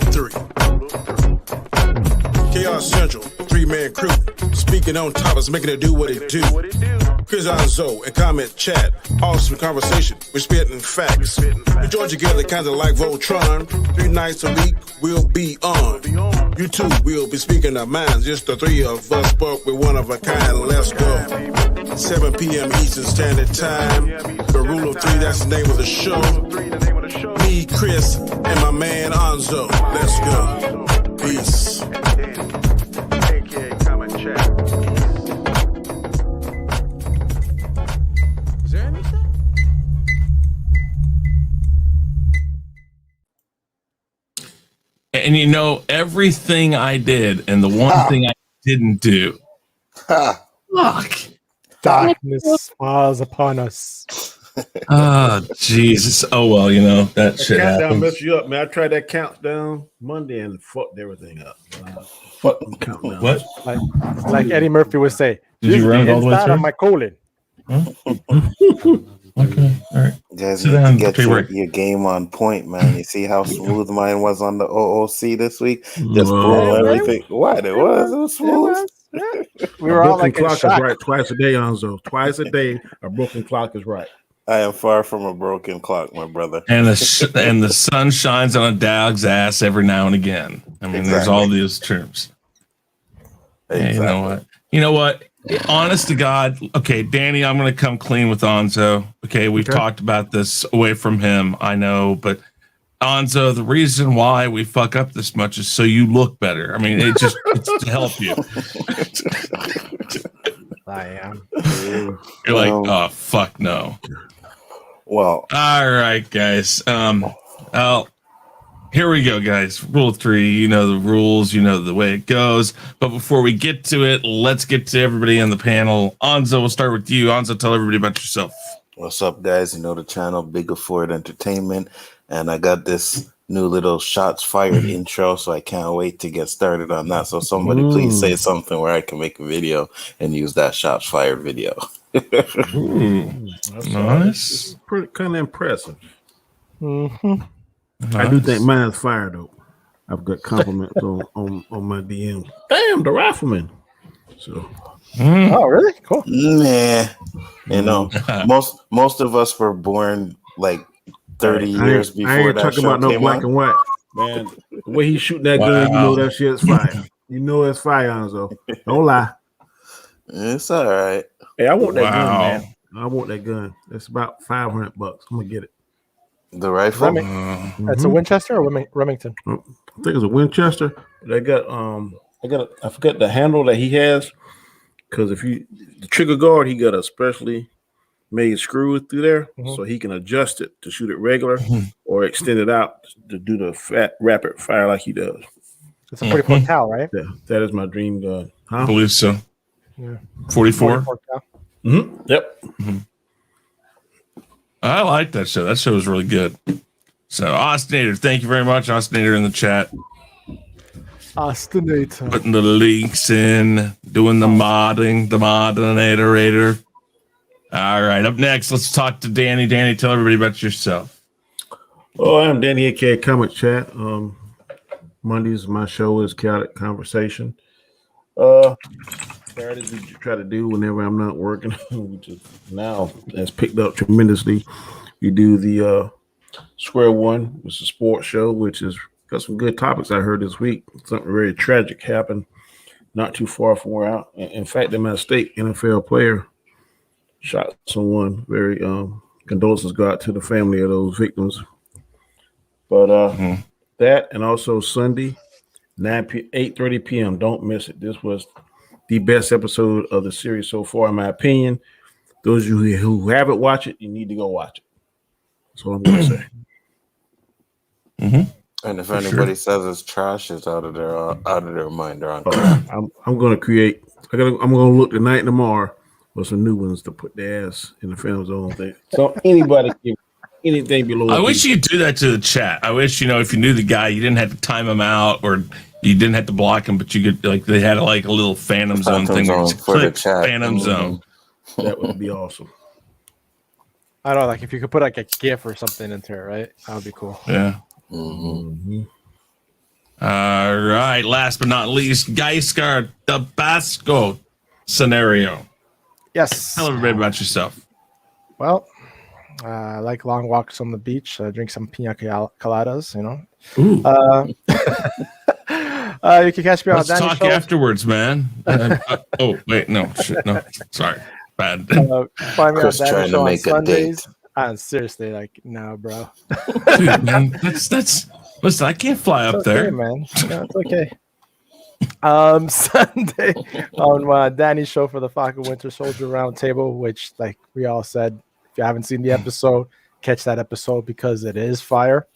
of 3. Khaos Central, 3-man crew. Speaking on topics, making it do what it do. Here's Nzo and comment chat. Awesome conversation. We're spitting facts. We join together kind of like Voltron. 3 nights a week we'll be on. You too will be speaking our minds. Just the 3 of us, but we're one of a kind. Let's go. 7 p.m. Eastern Standard Time. The rule of 3, that's the name of the show. Me, Chris, and my man Nzo. Let's go. Peace. Is there anything? And you know, everything I did and the one thing I didn't do. Fuck. Darkness falls upon us. Oh, Jesus. Oh, well, you know, that shit Countdown happens. messed you up, man. I tried that countdown Monday and fucked everything up. Fucking countdown. What? Like Eddie Murphy would say, Did you run it all the way inside through? of my colon. Okay, all right. You guys Sit need down, to get Trey. your game on point, man. You see how smooth mine was on the OOC this week? Just Well, blew everything. What? It was smooth. We were all broken like in clock is shock. right twice a day, Nzo. Twice a day, a broken clock is right. I am far from a broken clock, my brother. And the sun shines on a dog's ass every now and again. I mean, there's all these terms. Hey, you know what? Honest to God. Okay, Danny, I'm going to come clean with Nzo. Okay, we've talked about this away from him. I know, but Nzo, the reason why we fuck up this much is so you look better. I mean, it's to help you. I am. You're like, oh, fuck no. Well, all right, guys. Here we go, guys. Rule 3, you know the rules, you know the way it goes. But before we get to it, let's get to everybody on the panel. Nzo, we'll start with you. Nzo, tell everybody about yourself. what's up, guys? You know the channel, Biggaford Entertainment. And I got this new little shots fired intro, so I can't wait to get started on that. So somebody please say something where I can make a video and use that shots fired video. That's Nice. pretty kind of impressive. Mm-hmm. I do think mine's fire though. I've got compliments on my DM. Damn, the rifleman. So Oh, really? Cool. Nah, you know, most of us were born like 30 years I before ain't that talking show about no came black on. and white, man. The way he's shooting that gun, you know that shit's fire. You know it's fire, Nzo. Don't lie. It's all right. Hey, I want that gun, man. I want that gun. It's about $500. I'm gonna get it. The rifle. That's a Winchester or Remington? I think it's a Winchester. They got I forgot the handle that he has, because if you the trigger guard, he got a specially made screw through there, so he can adjust it to shoot it regular or extend it out to do the rapid fire like he does. It's a 44 cal, right? Yeah, that is my dream gun. I believe so. Yeah. 44. cal. Yep. I like that show. That show was really good. So, Austinator, thank you very much. Austinator in the chat. Ostinator. Putting the links in, doing the modding, the modinator. All right, up next, let's talk to Danny. Danny, tell everybody about yourself. Oh, I'm Danny, aka Comic Chat. Mondays, my show is Chaotic Conversation. Saturdays we try to do whenever I'm not working, which is now has picked up tremendously. We do the Square One, which is a sports show, which is got some good topics I heard this week. Something very tragic happened not too far from where I. In fact, in my state, NFL player shot someone. Very condolences go out to the family of those victims. But that, and also Sunday, 8:30 p.m. Don't miss it. This was the best episode of the series so far, in my opinion. Those of you who haven't watched it, you need to go watch it. That's all I'm going to say. And if anybody says it's trash, it's out of their mind. They're on. I'm going to create. I'm going to look tonight and tomorrow for some new ones to put their ass in the film zone thing. So anybody can anything below. I wish you'd do that to the chat. I wish, if you knew the guy, you didn't have to time him out or you didn't have to block him, but you could, like, they had like a little Phantom Zone thing where you for the click chat. Phantom Zone. That would be awesome. I don't know, like if you could put like a GIF or something into it, right? That would be cool. Yeah. All right. Last but not least, Gaiskar, the Basco scenario. Yes. Tell everybody about yourself. Well, I like long walks on the beach. Drink some pina coladas. You know. Ooh. You can catch me on Let's Danny talk Show. afterwards, man. Oh, wait. No. Shit, no. Sorry. Bad. Find me Chris on Danny trying to Show on make a Sundays. date. Seriously, like, no, bro. Dude, man. That's. Listen, I can't fly up It's okay, there. man. No, it's okay. Sunday on Danny's show for the Falcon Winter Soldier Roundtable, which, like we all said, if you haven't seen the episode, catch that episode because it is fire.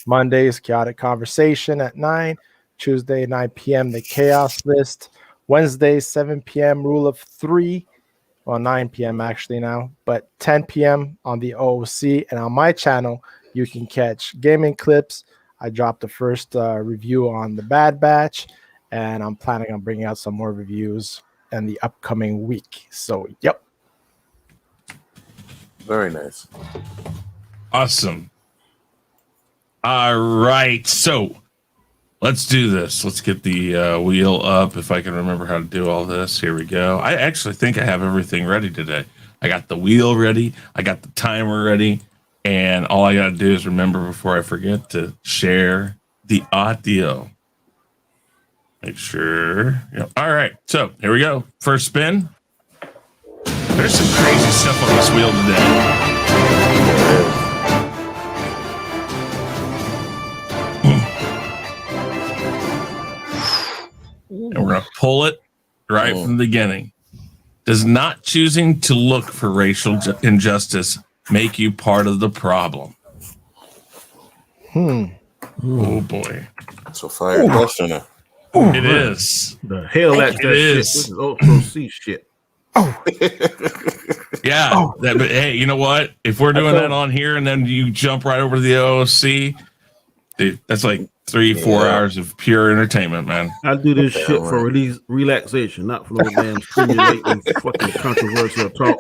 Mondays, Chaotic Conversation at 9. Tuesday, 9 p.m., the Chaos List. Wednesday, 7 p.m., Rule of 3. Well, 9 p.m. actually now, but 10 p.m. on the OOC. And on my channel, you can catch gaming clips. I dropped the first review on the Bad Batch, and I'm planning on bringing out some more reviews in the upcoming week. So, yep. Very nice. Awesome. All right. So let's do this. Let's get the wheel up. If I can remember how to do all this. Here we go. I actually think I have everything ready today. I got the wheel ready. I got the timer ready. And all I got to do is remember before I forget to share the audio. Make sure. Yep. All right. So here we go. First spin. There's some crazy stuff on this wheel today. And we're going to pull it right from the beginning. Does not choosing to look for racial injustice make you part of the problem? Oh, boy. So fire questioner. It is. The hell that's It that shit. is. This is Ultra C shit. Yeah. But hey, you know what? If we're doing that on here and then you jump right over to the OOC, dude, that's like 3-4 hours of pure entertainment, man. I do this shit for relaxation, not for no damn stimulating fucking controversial talk.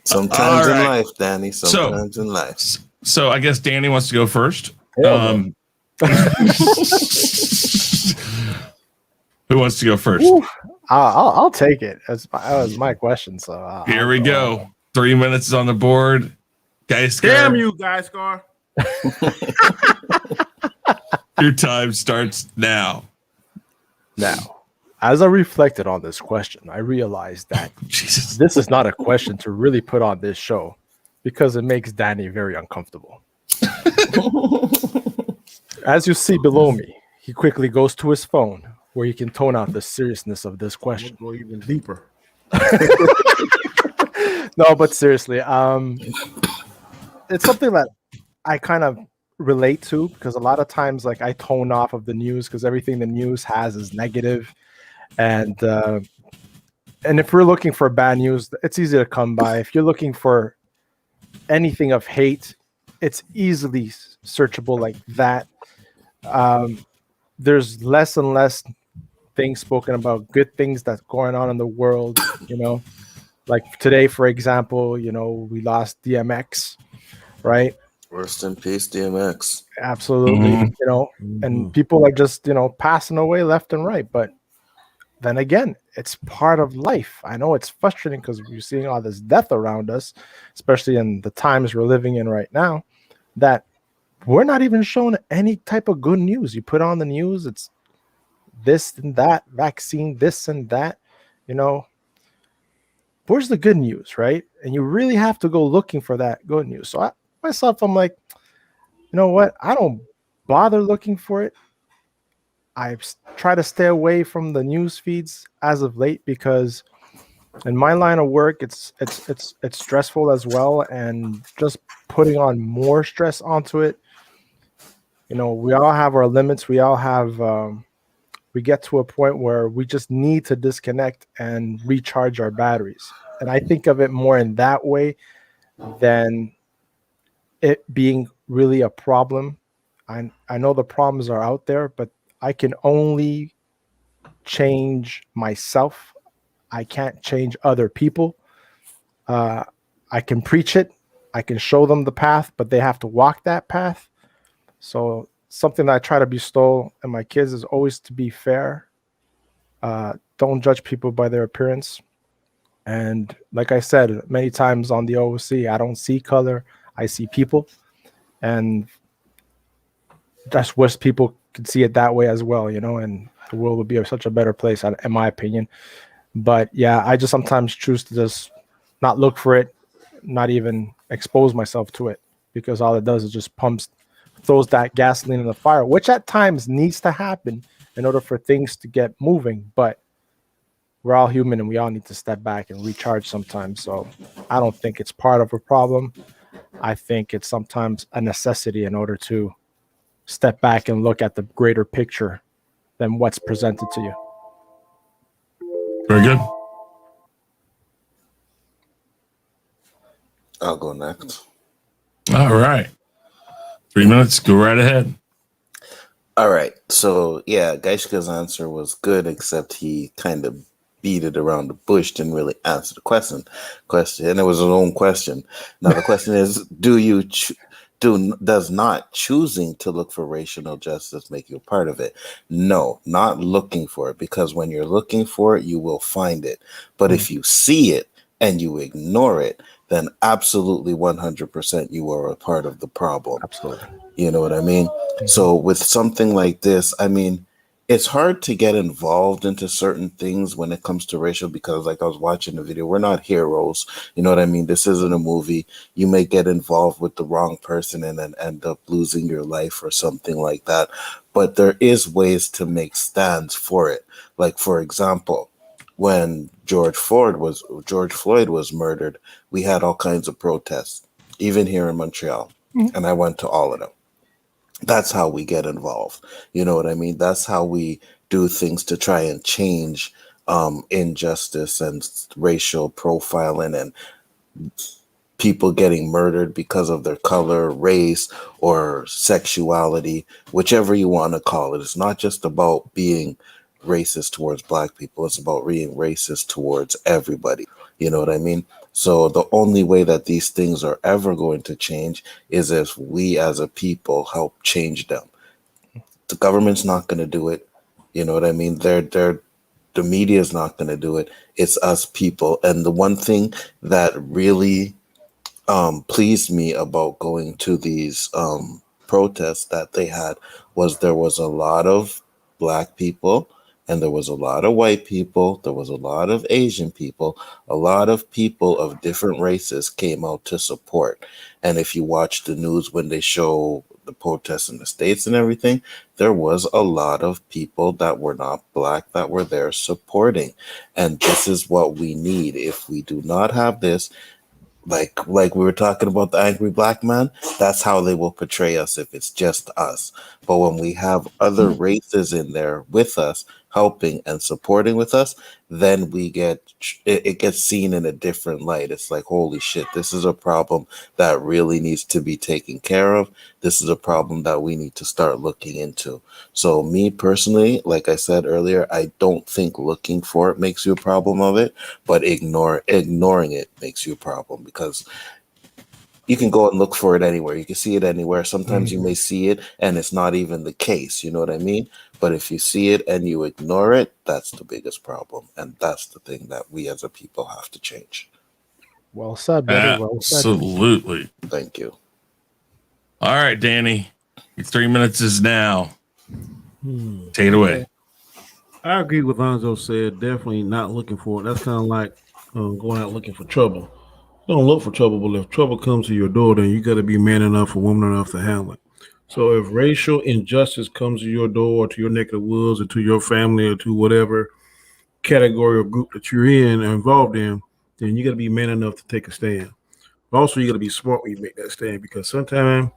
Sometimes in life, Danny. Sometimes in life. So I guess Danny wants to go first. Who wants to go first? I'll take it. That was my question. So here we go. 3 minutes is on the board. Gaiskar. Damn you, Gaiskar. Your time starts now. Now, as I reflected on this question, I realized that this is not a question to really put on this show because it makes Danny very uncomfortable. As you see below me, he quickly goes to his phone where he can tone out the seriousness of this question. Go even deeper. No, but seriously, it's something that I kind of relate to because a lot of times, like, I tone off of the news because everything the news has is negative, and if we're looking for bad news, it's easy to come by. If you're looking for anything of hate, it's easily searchable like that. There's less and less things spoken about good things that's going on in the world, you know, like today, for example, you know, we lost DMX, right? Rest in peace, DMX. Absolutely. You know, and people are just, you know, passing away left and right. But then again, it's part of life. I know it's frustrating because we're seeing all this death around us, especially in the times we're living in right now, that we're not even shown any type of good news. You put on the news, it's this and that, vaccine, this and that, you know. Where's the good news, right? And you really have to go looking for that good news. So I'm like, you know what? I don't bother looking for it. I try to stay away from the news feeds as of late because in my line of work, it's stressful as well, and just putting on more stress onto it. You know, we all have our limits. We all have, we get to a point where we just need to disconnect and recharge our batteries. And I think of it more in that way than it being really a problem. I know the problems are out there, but I can only change myself. I can't change other people. I can preach it. I can show them the path, but they have to walk that path. So something that I try to bestow in my kids is always to be fair. Don't judge people by their appearance. And like I said many times on the OOC, I don't see color, I see people. And just wish people could see it that way as well, and the world would be such a better place, in my opinion. But yeah, I just sometimes choose to just not look for it, not even expose myself to it, because all it does is just throws that gasoline in the fire, which at times needs to happen in order for things to get moving. But we're all human and we all need to step back and recharge sometimes. So I don't think it's part of a problem. I think it's sometimes a necessity in order to step back and look at the greater picture than what's presented to you. Very good. I'll go next. All right. 3 minutes. Go right ahead. All right. So, yeah, Gaiskar's answer was good, except he kind of beat it around the bush, didn't really answer the question. And it was his own question. Now, the question is, does not choosing to look for racial justice make you a part of it? No, not looking for it, because when you're looking for it, you will find it. But if you see it and you ignore it, then absolutely 100% you are a part of the problem. Absolutely. You know what I mean? Mm-hmm. So with something like this, I mean, it's hard to get involved into certain things when it comes to racial, because like I was watching the video, we're not heroes. You know what I mean? This isn't a movie. You may get involved with the wrong person and then end up losing your life or something like that. But there is ways to make stands for it. Like, for example, when George Floyd was murdered, we had all kinds of protests, even here in Montreal. Mm-hmm. And I went to all of them. That's how we get involved. You know what I mean? That's how we do things to try and change injustice and racial profiling and people getting murdered because of their color, race, or sexuality, whichever you want to call it. It's not just about being racist towards Black people. It's about being racist towards everybody. You know what I mean? So the only way that these things are ever going to change is if we as a people help change them. The government's not going to do it. You know what I mean? The media is not going to do it. It's us people. And the one thing that really pleased me about going to these protests that they had was there was a lot of Black people, and there was a lot of white people, there was a lot of Asian people, a lot of people of different races came out to support. And if you watch the news when they show the protests in the States and everything, there was a lot of people that were not Black that were there supporting. And this is what we need. If we do not have this, like we were talking about the angry Black man, that's how they will portray us if it's just us. But when we have other races in there with us, helping and supporting with us, then it gets seen in a different light. It's like, holy shit, this is a problem that really needs to be taken care of. This is a problem that we need to start looking into. So me personally, like I said earlier, I don't think looking for it makes you a problem of it, but ignoring it makes you a problem, because you can go and look for it anywhere. You can see it anywhere. Sometimes you may see it and it's not even the case. You know what I mean? But if you see it and you ignore it, that's the biggest problem. And that's the thing that we as a people have to change. Well said, buddy. Well said. Absolutely. Thank you. All right, Danny. Your 3 minutes is now. Take it away. I agree with Nzo said. Definitely not looking for it. That's kind of like going out looking for trouble. Don't look for trouble, but if trouble comes to your door, then you got to be man enough or woman enough to handle it. So if racial injustice comes to your door, or to your neck of the woods, or to your family, or to whatever category or group that you're in or involved in, then you got to be man enough to take a stand. But also, you got to be smart when you make that stand, because sometimes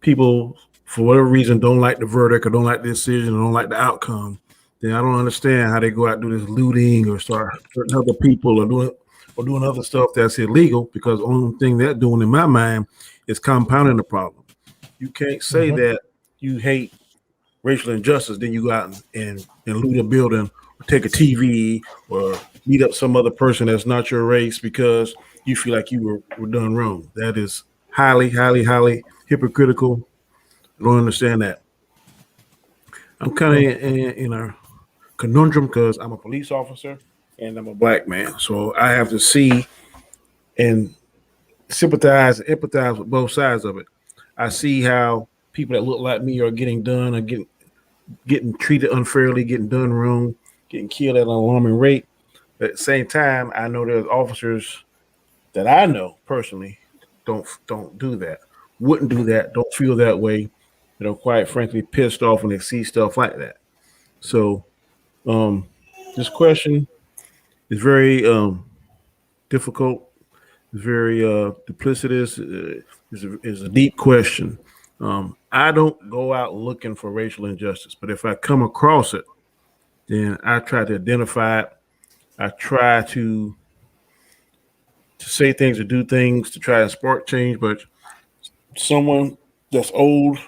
people, for whatever reason, don't like the verdict or don't like the decision or don't like the outcome. Then I don't understand how they go out and do this looting or start hurting other people or doing other stuff that's illegal, because the only thing they're doing in my mind is compounding the problem. You can't say that you hate racial injustice, then you go out and loot a building or take a TV or meet up some other person that's not your race because you feel like you were done wrong. That is highly, highly, highly hypocritical, I don't understand that. I'm kind of in a conundrum because I'm a police officer and I'm a black man, so I have to see and sympathize and empathize with both sides of it. I see how people that look like me are getting done, or getting treated unfairly, getting done wrong, getting killed at an alarming rate. But at the same time, I know there's officers that I know personally don't do that, wouldn't do that, don't feel that way. Quite frankly, pissed off when they see stuff like that. So, um, this question is very difficult. It's very duplicitous. Is a deep question. I don't go out looking for racial injustice, but if I come across it, then I try to identify it. I try to say things or do things to try to spark change. But someone that's old,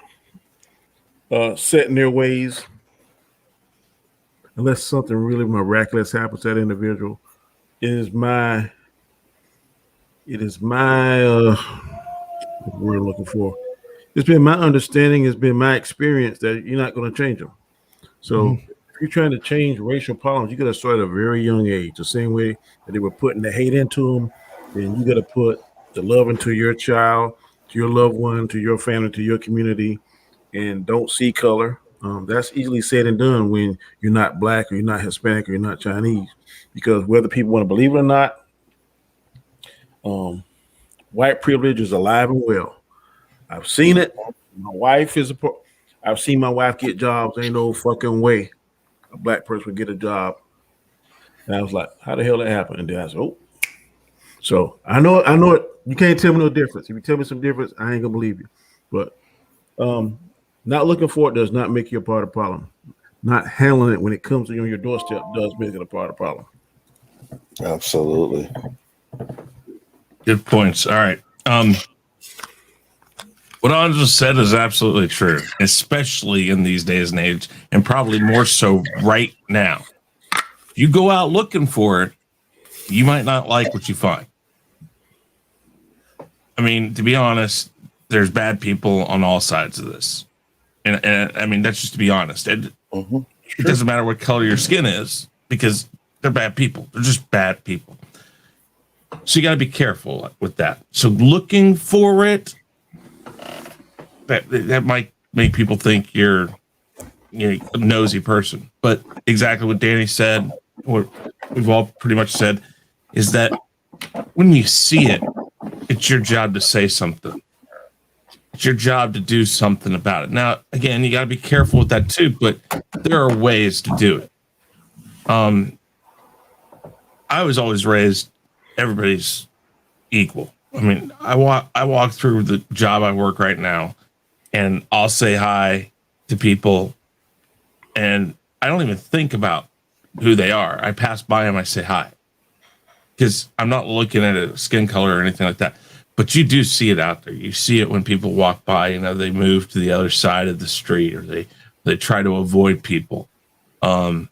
set in their ways, unless something really miraculous happens to that individual, it is my what we're looking for. It's been my understanding, it's been my experience that you're not going to change them. So if you're trying to change racial problems, you got to start at a very young age. The same way that they were putting the hate into them, then you got to put the love into your child, to your loved one, to your family, to your community, and don't see color. That's easily said and done when you're not black or you're not Hispanic or you're not Chinese, because whether people want to believe it or not, white privilege is alive and well. I've seen it. My wife is I've seen my wife get jobs. Ain't no fucking way a black person would get a job. And I was like, how the hell that happened? And then I said, oh. So I know it. You can't tell me no difference. If you tell me some difference, I ain't gonna believe you. But not looking for it does not make you a part of the problem. Not handling it when it comes to you on your doorstep does make it a part of the problem. Absolutely. Good points. All right. What Nzo said is absolutely true, especially in these days and age, and probably more so right now. If you go out looking for it, you might not like what you find. I mean, to be honest, there's bad people on all sides of this. And I mean, that's just to be honest. It doesn't matter what color your skin is, because they're bad people. They're just bad people. So you got to be careful with that. So looking for it, that might make people think you're a nosy person. But exactly what Danny said, what we've all pretty much said, is that when you see it, it's your job to say something. It's your job to do something about it. Now, again, you got to be careful with that too, but there are ways to do it. I was always raised everybody's equal. I mean, I walk through the job I work right now, and I'll say hi to people, and I don't even think about who they are. I pass by them, I say hi, because I'm not looking at a skin color or anything like that. But you do see it out there. You see it when people walk by. They move to the other side of the street, or they try to avoid people. I've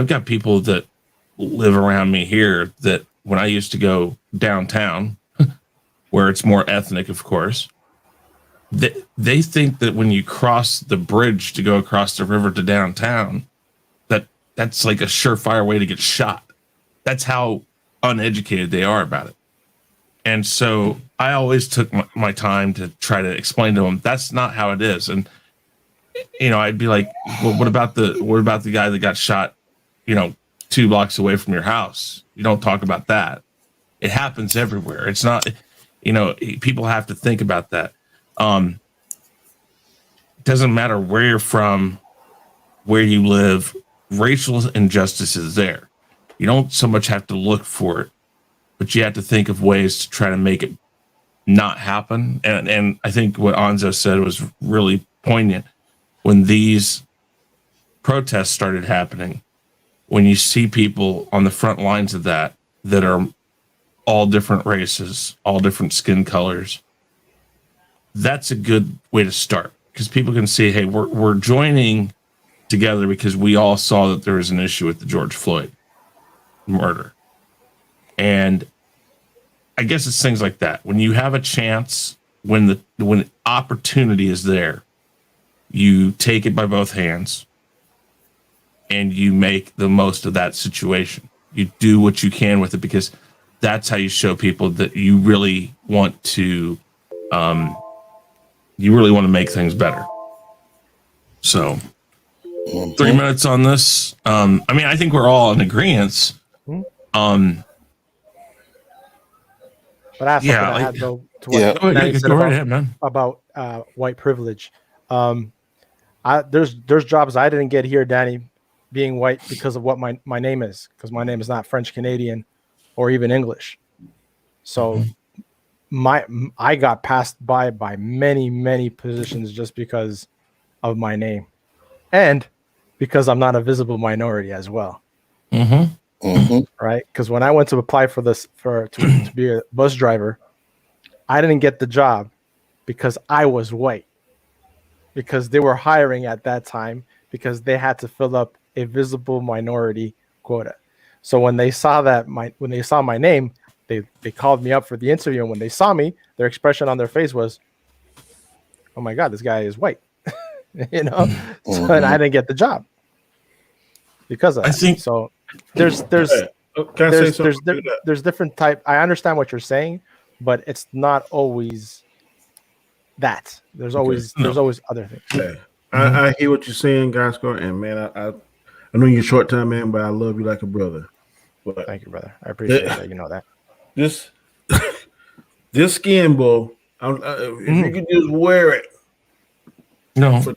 got people that live around me here that when I used to go downtown, where it's more ethnic, of course, they think that when you cross the bridge to go across the river to downtown, that's like a surefire way to get shot. That's how uneducated they are about it. And so I always took my time to try to explain to them that's not how it is. And I'd be like, well, what about the guy that got shot 2 blocks away from your house? You don't talk about that. It happens everywhere. It's not, people have to think about that. It doesn't matter where you're from, where you live, racial injustice is there. You don't so much have to look for it, but you have to think of ways to try to make it not happen. And I think what Nzo said was really poignant. When these protests started happening, when you see people on the front lines of that are all different races, all different skin colors, that's a good way to start, because people can see, hey, we're joining together because we all saw that there was an issue with the George Floyd murder. And I guess it's things like that. When you have a chance, when opportunity is there, you take it by both hands and you make the most of that situation. You do what you can with it, because that's how you show people that you really want to make things better. So 3 minutes on this. I mean, I think we're all in agreement. But I have something to add though to what Danny said about white privilege. There's jobs I didn't get here, Danny, being white, because of what my name is, because my name is not French Canadian or even English. So I got passed by many positions just because of my name, and because I'm not a visible minority as well. Right? Because when I went to apply for this to be a bus driver, I didn't get the job because I was white, because they were hiring at that time because they had to fill up a visible minority quota. So when they saw my name, they called me up for the interview, and when they saw me, their expression on their face was, "Oh my God, this guy is white," you know. So, and I didn't get the job because of that. I think so. There's different type. I understand what you're saying, but it's not always that. There's always other things. Okay. I hear what you're saying, Gaiskar, and man, I know you're short time, man, but I love you like a brother. But thank you, brother. I appreciate that. You know that. This skin, bro. If you could just wear it. For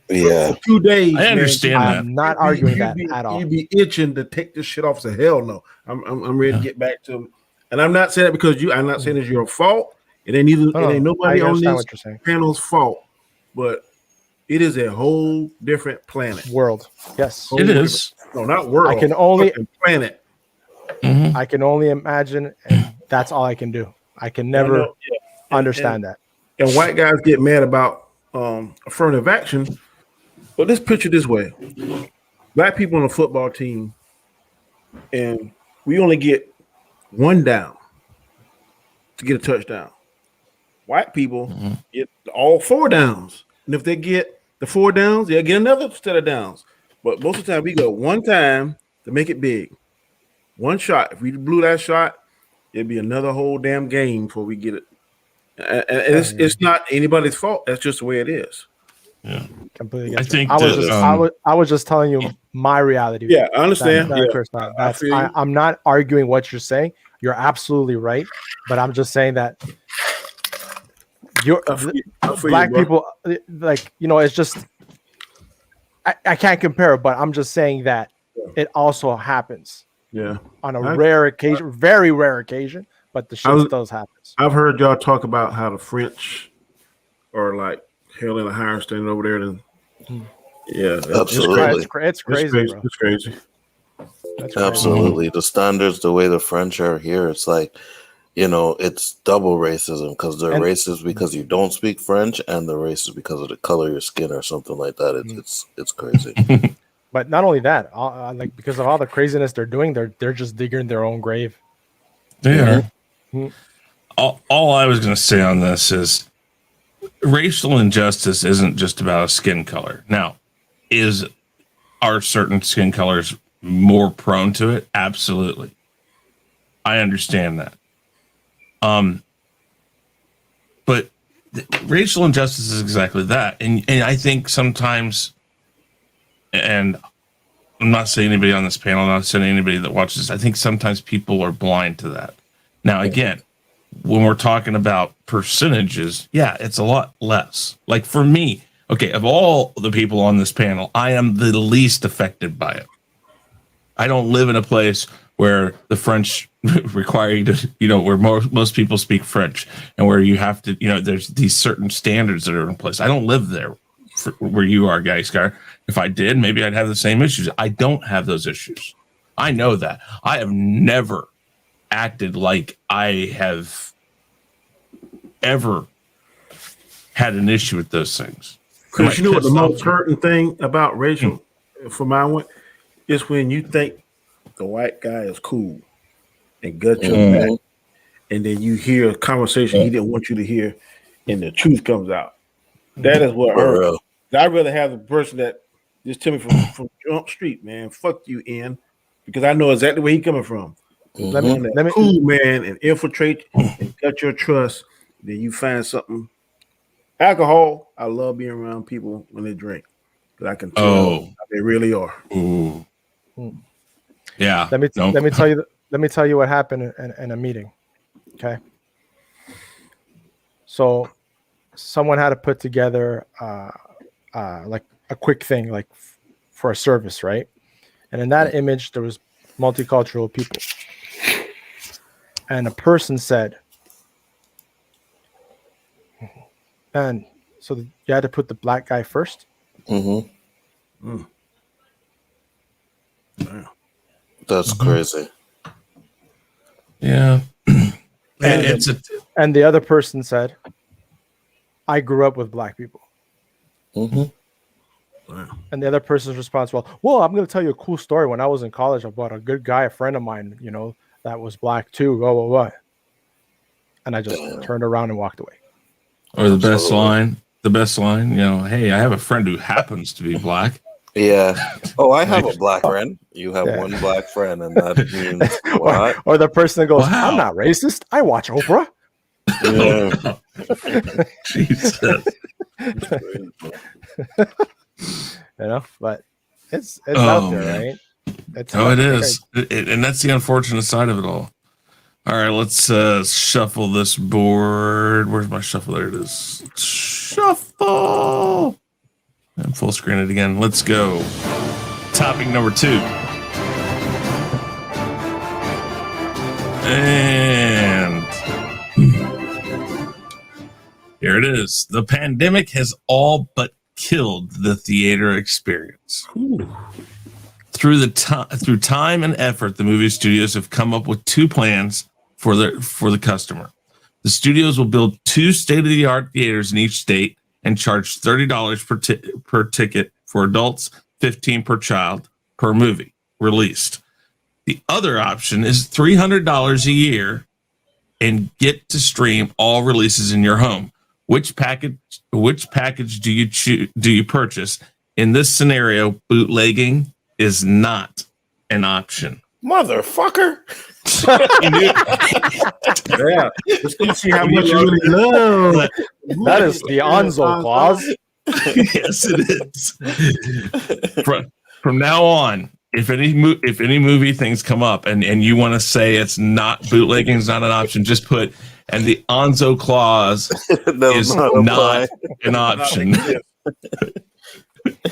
2 days. I understand that. I'm not arguing that at all. You'd be itching to take this shit off. So hell no. I'm ready to get back to. And I'm not saying that because I'm not saying it's your fault. It ain't nobody on this panel's fault. But it is a whole different planet. World. Yes. It is. No, not world. I can only planet. I can only imagine, and that's all I can do. I can never understand that. And white guys get mad about affirmative action, but let's picture this way: black people on a football team, and we only get one down to get a touchdown. White people get all 4 downs, and if they get the 4 downs, they'll get another set of downs. But most of the time, we go one time to make it big. One shot. If we blew that shot, it'd be another whole damn game before we get it. And it's not anybody's fault. That's just the way it is. Yeah, completely. I think I was just telling you my reality. Yeah, I understand. I'm not arguing what you're saying. You're absolutely right, but I'm just saying that black people, like, you know, it's just I can't compare it, but I'm just saying that it also happens. Yeah, on a rare occasion, very rare occasion, but the shit still happens. I've heard y'all talk about how the French are like held in a higher standard over there than. Yeah, absolutely. It's crazy. Bro. It's crazy. Absolutely, the standards, the way the French are here, it's like, you know, it's double racism, because they're racist because you don't speak French, and they're racist because of the color of your skin or something like that. It's crazy. But not only that, like, because of all the craziness they're doing, they're just digging their own grave. They are. All I was going to say on this is racial injustice isn't just about a skin color. Now, are certain skin colors more prone to it? Absolutely. I understand that. But racial injustice is exactly that. And I think sometimes, and I'm not saying anybody on this panel, I'm not saying anybody that watches this, I think sometimes people are blind to that. Now, again, when we're talking about percentages, yeah, it's a lot less. Like for me, okay, of all the people on this panel, I am the least affected by it. I don't live in a place where the French require you to, you know, where most people speak French, and where you have to, you know, there's these certain standards that are in place. I don't live there where you are, Gaiskar. If I did, maybe I'd have the same issues. I don't have those issues. I know that. I have never acted like I have ever had an issue with those things. Because you know what the most hurting thing about racial, for my one, is when you think the white guy is cool and gut your back, and then you hear a conversation he didn't want you to hear, and the truth comes out. That is what hurts. I'd rather have the person that just tell me from Jump Street, man, fuck you, N, because I know exactly where he coming from. Let me Cool man and infiltrate and cut your trust. Then you find something. Alcohol. I love being around people when they drink, because I can tell how they really are. Ooh. Yeah. Let me tell you what happened in a meeting. Okay. So someone had to put together like a quick thing, like for a service, right? And in that image, there was multicultural people. And a person said, and so you had to put the black guy first. Mm-hmm. That's crazy. Yeah. And the other person said, I grew up with black people. And the other person's response, well, I'm going to tell you a cool story. When I was in college, about a good guy, a friend of mine, that was black too. What? And I just turned around and walked away. Or the best line, hey, I have a friend who happens to be black. Yeah. Oh, I have a black friend. You have one black friend, and that means what? Or the person that goes, wow. I'm not racist. I watch Oprah. Yeah. Jesus. But it's out there, right? It is. And that's the unfortunate side of it all. All right, let's shuffle this board. Where's my shuffle? There it is. Shuffle. And full screen it again. Let's go. Topic number 2. And here it is. The pandemic has all but killed the theater experience. Ooh. Through time and effort, the movie studios have come up with 2 plans for the customer. The studios will build 2 state-of-the-art theaters in each state and charge $30 per ticket for adults, $15 per child per movie released. The other option is $300 a year and get to stream all releases in your home. Which package do you purchase? In this scenario, bootlegging is not an option. Motherfucker. Yeah. Let's go see how much you really love. That is the Nzo clause. Yes, it is. From now on, if any movie things come up and you want to say it's not bootlegging is not an option, just put and the Nzo clause is not an option.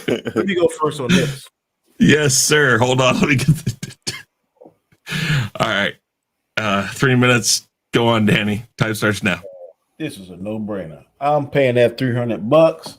Let me go first on this. Yes, sir. Hold on. Let me get All right. 3 minutes. Go on, Danny. Time starts now. This is a no-brainer. I'm paying that $300,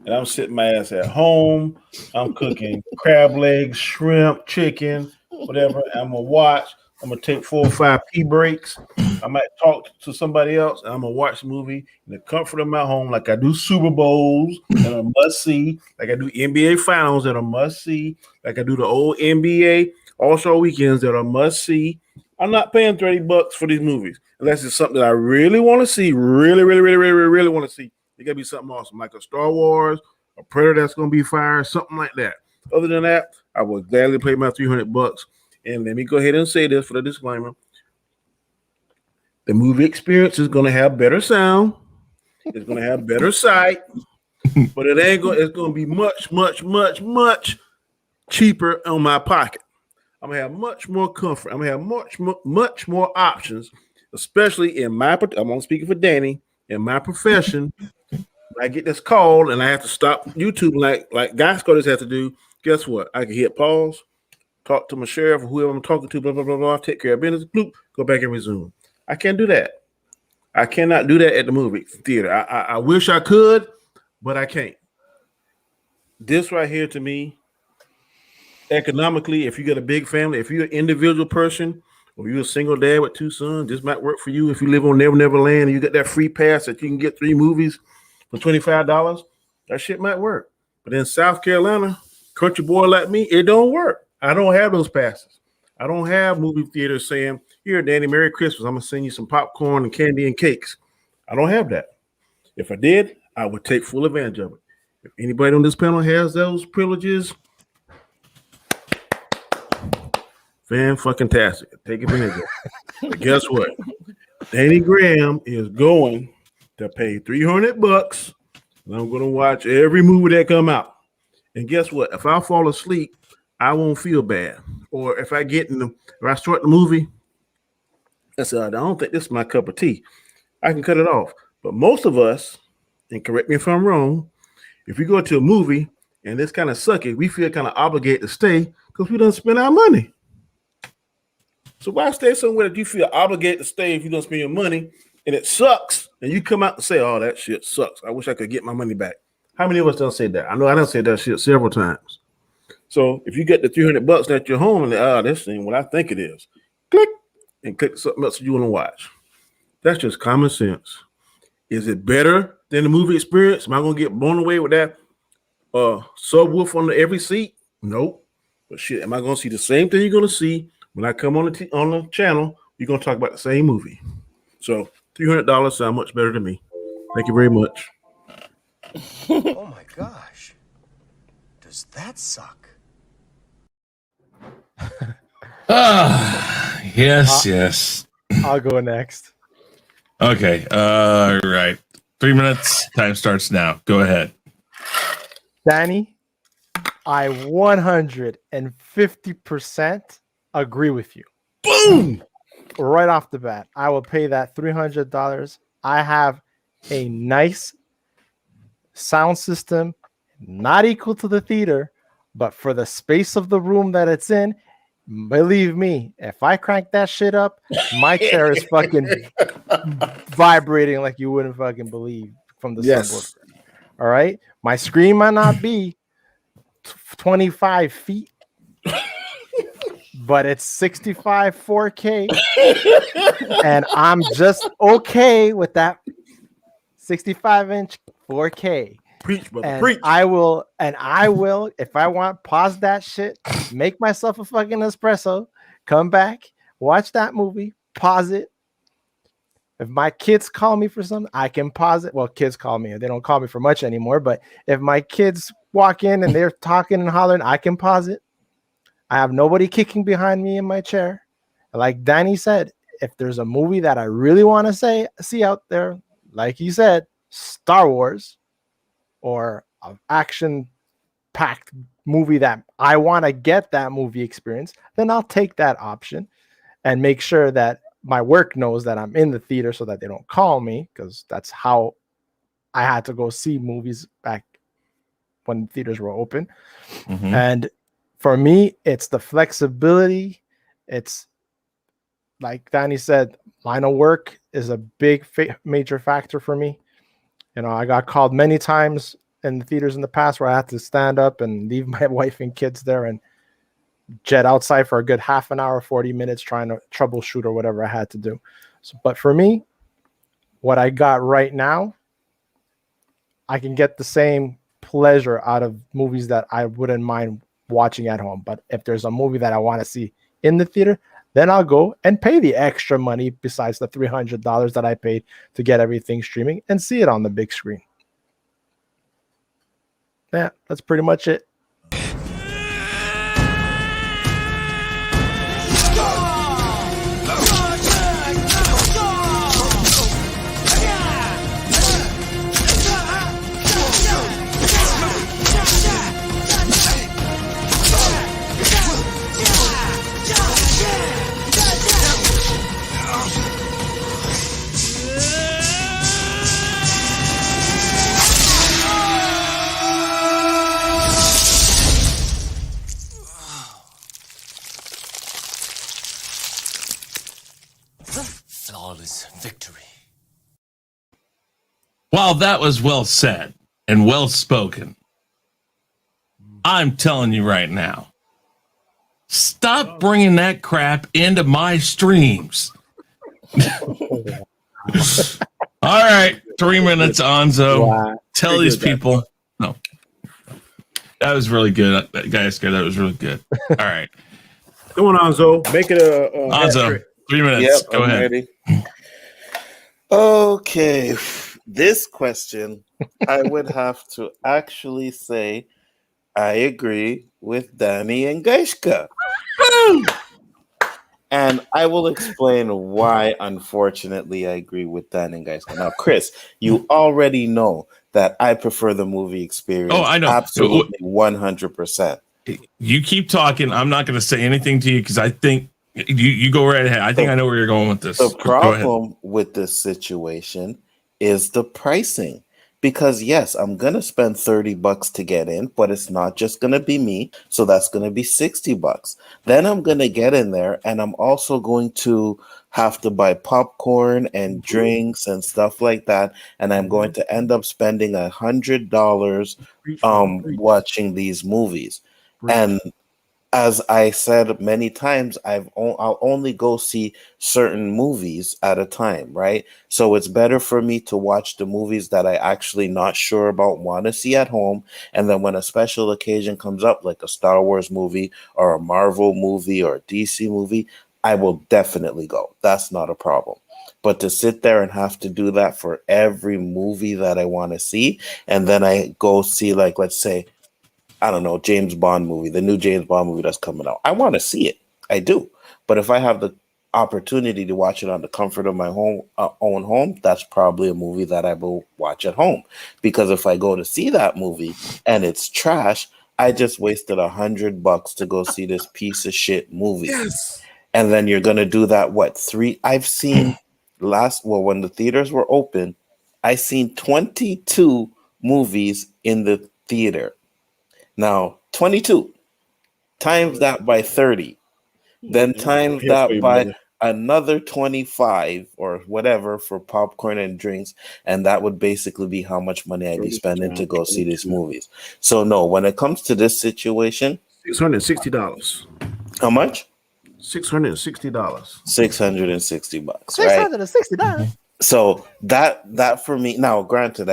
and I'm sitting my ass at home. I'm cooking crab legs, shrimp, chicken, whatever. I'm gonna watch. I'm gonna take 4 or 5 pee breaks. I might talk to somebody else, and I'm gonna watch the movie in the comfort of my home, like I do Super Bowls that are must see, like I do NBA Finals that are must see, like I do the old NBA All-Star weekends that are must see. I'm not paying $30 for these movies unless it's something that I really want to see, really want to see. It gotta be something awesome, like a Star Wars, a Predator that's gonna be fire, something like that. Other than that, I will gladly pay my $300. And let me go ahead and say this for the disclaimer. The movie experience is going to have better sound. It's going to have better sight. But it's going to be much cheaper on my pocket. I'm going to have much more comfort. I'm going to have much more options, especially in I'm only speaking for Danny, in my profession. I get this call and I have to stop YouTube like Gaiskar just have to do. Guess what? I can hit pause, talk to my sheriff or whoever I'm talking to, blah, blah, blah, blah, take care of business, bloop, go back and resume. I can't do that. I cannot do that at the movie theater. I wish I could, but I can't. This right here to me, economically, if you got a big family, if you're an individual person or you're a single dad with 2 sons, this might work for you. If you live on Never Land and you got that free pass that you can get 3 movies for $25, that shit might work. But in South Carolina, country boy like me, it don't work. I don't have those passes. I don't have movie theaters saying, here, Danny, Merry Christmas. I'm going to send you some popcorn and candy and cakes. I don't have that. If I did, I would take full advantage of it. If anybody on this panel has those privileges, fan-fucking-tastic. Take advantage of it. But guess what? Danny Graham is going to pay $300, and I'm going to watch every movie that come out. And guess what? If I fall asleep, I won't feel bad. Or if I start the movie, I said, I don't think this is my cup of tea. I can cut it off. But most of us, and correct me if I'm wrong, if we go to a movie and it's kind of sucky, we feel kind of obligated to stay because we don't spend our money. So why stay somewhere that you feel obligated to stay if you don't spend your money and it sucks and you come out and say, oh, that shit sucks. I wish I could get my money back. How many of us don't say that? I know I done said that shit several times. So if you get the $300 at your home and this ain't what I think it is, click and click something else you want to watch. That's just common sense. Is it better than the movie experience? Am I going to get blown away with that subwoofer on every seat? Nope. But shit, am I going to see the same thing you're going to see when I come on the channel? You're going to talk about the same movie. So $300 sound much better to me. Thank you very much. Oh my gosh. Does that suck? Yes. I'll go next. Okay. All right. 3 minutes. Time starts now. Go ahead. Danny, I 150% agree with you. Boom! Right off the bat, I will pay that $300. I have a nice sound system, not equal to the theater, but for the space of the room that it's in, believe me, if I crank that shit up, my chair is fucking vibrating like you wouldn't fucking believe from the subwoofer. All right, my screen might not be 25 feet, but it's 65 4K, and I'm just okay with that 65-inch 4K. Preach, brother. And Preach. I will, if I want, pause that shit, make myself a fucking espresso, come back, watch that movie, pause it. If my kids call me for something, I can pause it. Well, kids call me. They don't call me for much anymore. But if my kids walk in and they're talking and hollering, I can pause it. I have nobody kicking behind me in my chair. Like Danny said, if there's a movie that I really want to see out there, like he said, Star Wars, or an action-packed movie that I want to get that movie experience, then I'll take that option and make sure that my work knows that I'm in the theater so that they don't call me, because that's how I had to go see movies back when theaters were open. Mm-hmm. And for me, it's the flexibility. It's like Danny said, line of work is a big major factor for me. You know, I got called many times in the theaters in the past where I had to stand up and leave my wife and kids there and jet outside for a good half an hour, 40 minutes trying to troubleshoot or whatever I had to do. So, but for me, what I got right now, I can get the same pleasure out of movies that I wouldn't mind watching at home. But if there's a movie that I want to see in the theater, then I'll go and pay the extra money besides the $300 that I paid to get everything streaming and see it on the big screen. Yeah, that's pretty much it. Victory. While that was well said and well spoken, I'm telling you right now, stop bringing that crap into my streams. All right, 3 minutes, Nzo. Wow. Tell these people. No, that was really good, Gaiskar. That was really good. All right, come on, Nzo. Make it Nzo. 3 minutes. Yep, Go ahead. Ready. Okay. this question, I would have to actually say I agree with Danny and Gaiskar. And I will explain why, unfortunately, I agree with Dan and Gaiskar. Now, Chris, you already know that I prefer the movie experience. Oh, I know. Absolutely 100%. You keep talking. I'm not going to say anything to you because I think you go right ahead. I think I know where you're going with this. The problem with this situation is the pricing. Because yes, I'm going to spend $30 to get in, but it's not just going to be me. So that's going to be $60. Then I'm going to get in there and I'm also going to have to buy popcorn and drinks and stuff like that. And I'm going to end up spending $100 watching these movies. And as I said many times, I'll only go see certain movies at a time, right? So it's better for me to watch the movies that I actually not sure about, want to see at home, and then when a special occasion comes up, like a Star Wars movie or a Marvel movie or a DC movie, I will definitely go. That's not a problem. But to sit there and have to do that for every movie that I want to see, and then I go see, like, let's say, I don't know, James Bond movie, the new James Bond movie that's coming out. I want to see it. I do. But if I have the opportunity to watch it on the comfort of my own home, that's probably a movie that I will watch at home. Because if I go to see that movie and it's trash, I just wasted $100 to go see this piece of shit movie. Yes. And then you're going to do that, I've seen when the theaters were open, I seen 22 movies in the theater. Now, 22, times that by 30, then times that by another 25 or whatever for popcorn and drinks, and that would basically be how much money I'd be spending to go see these movies. So, no, when it comes to this situation, $660. how much? $660. $660, right? $660. So that for me, now granted,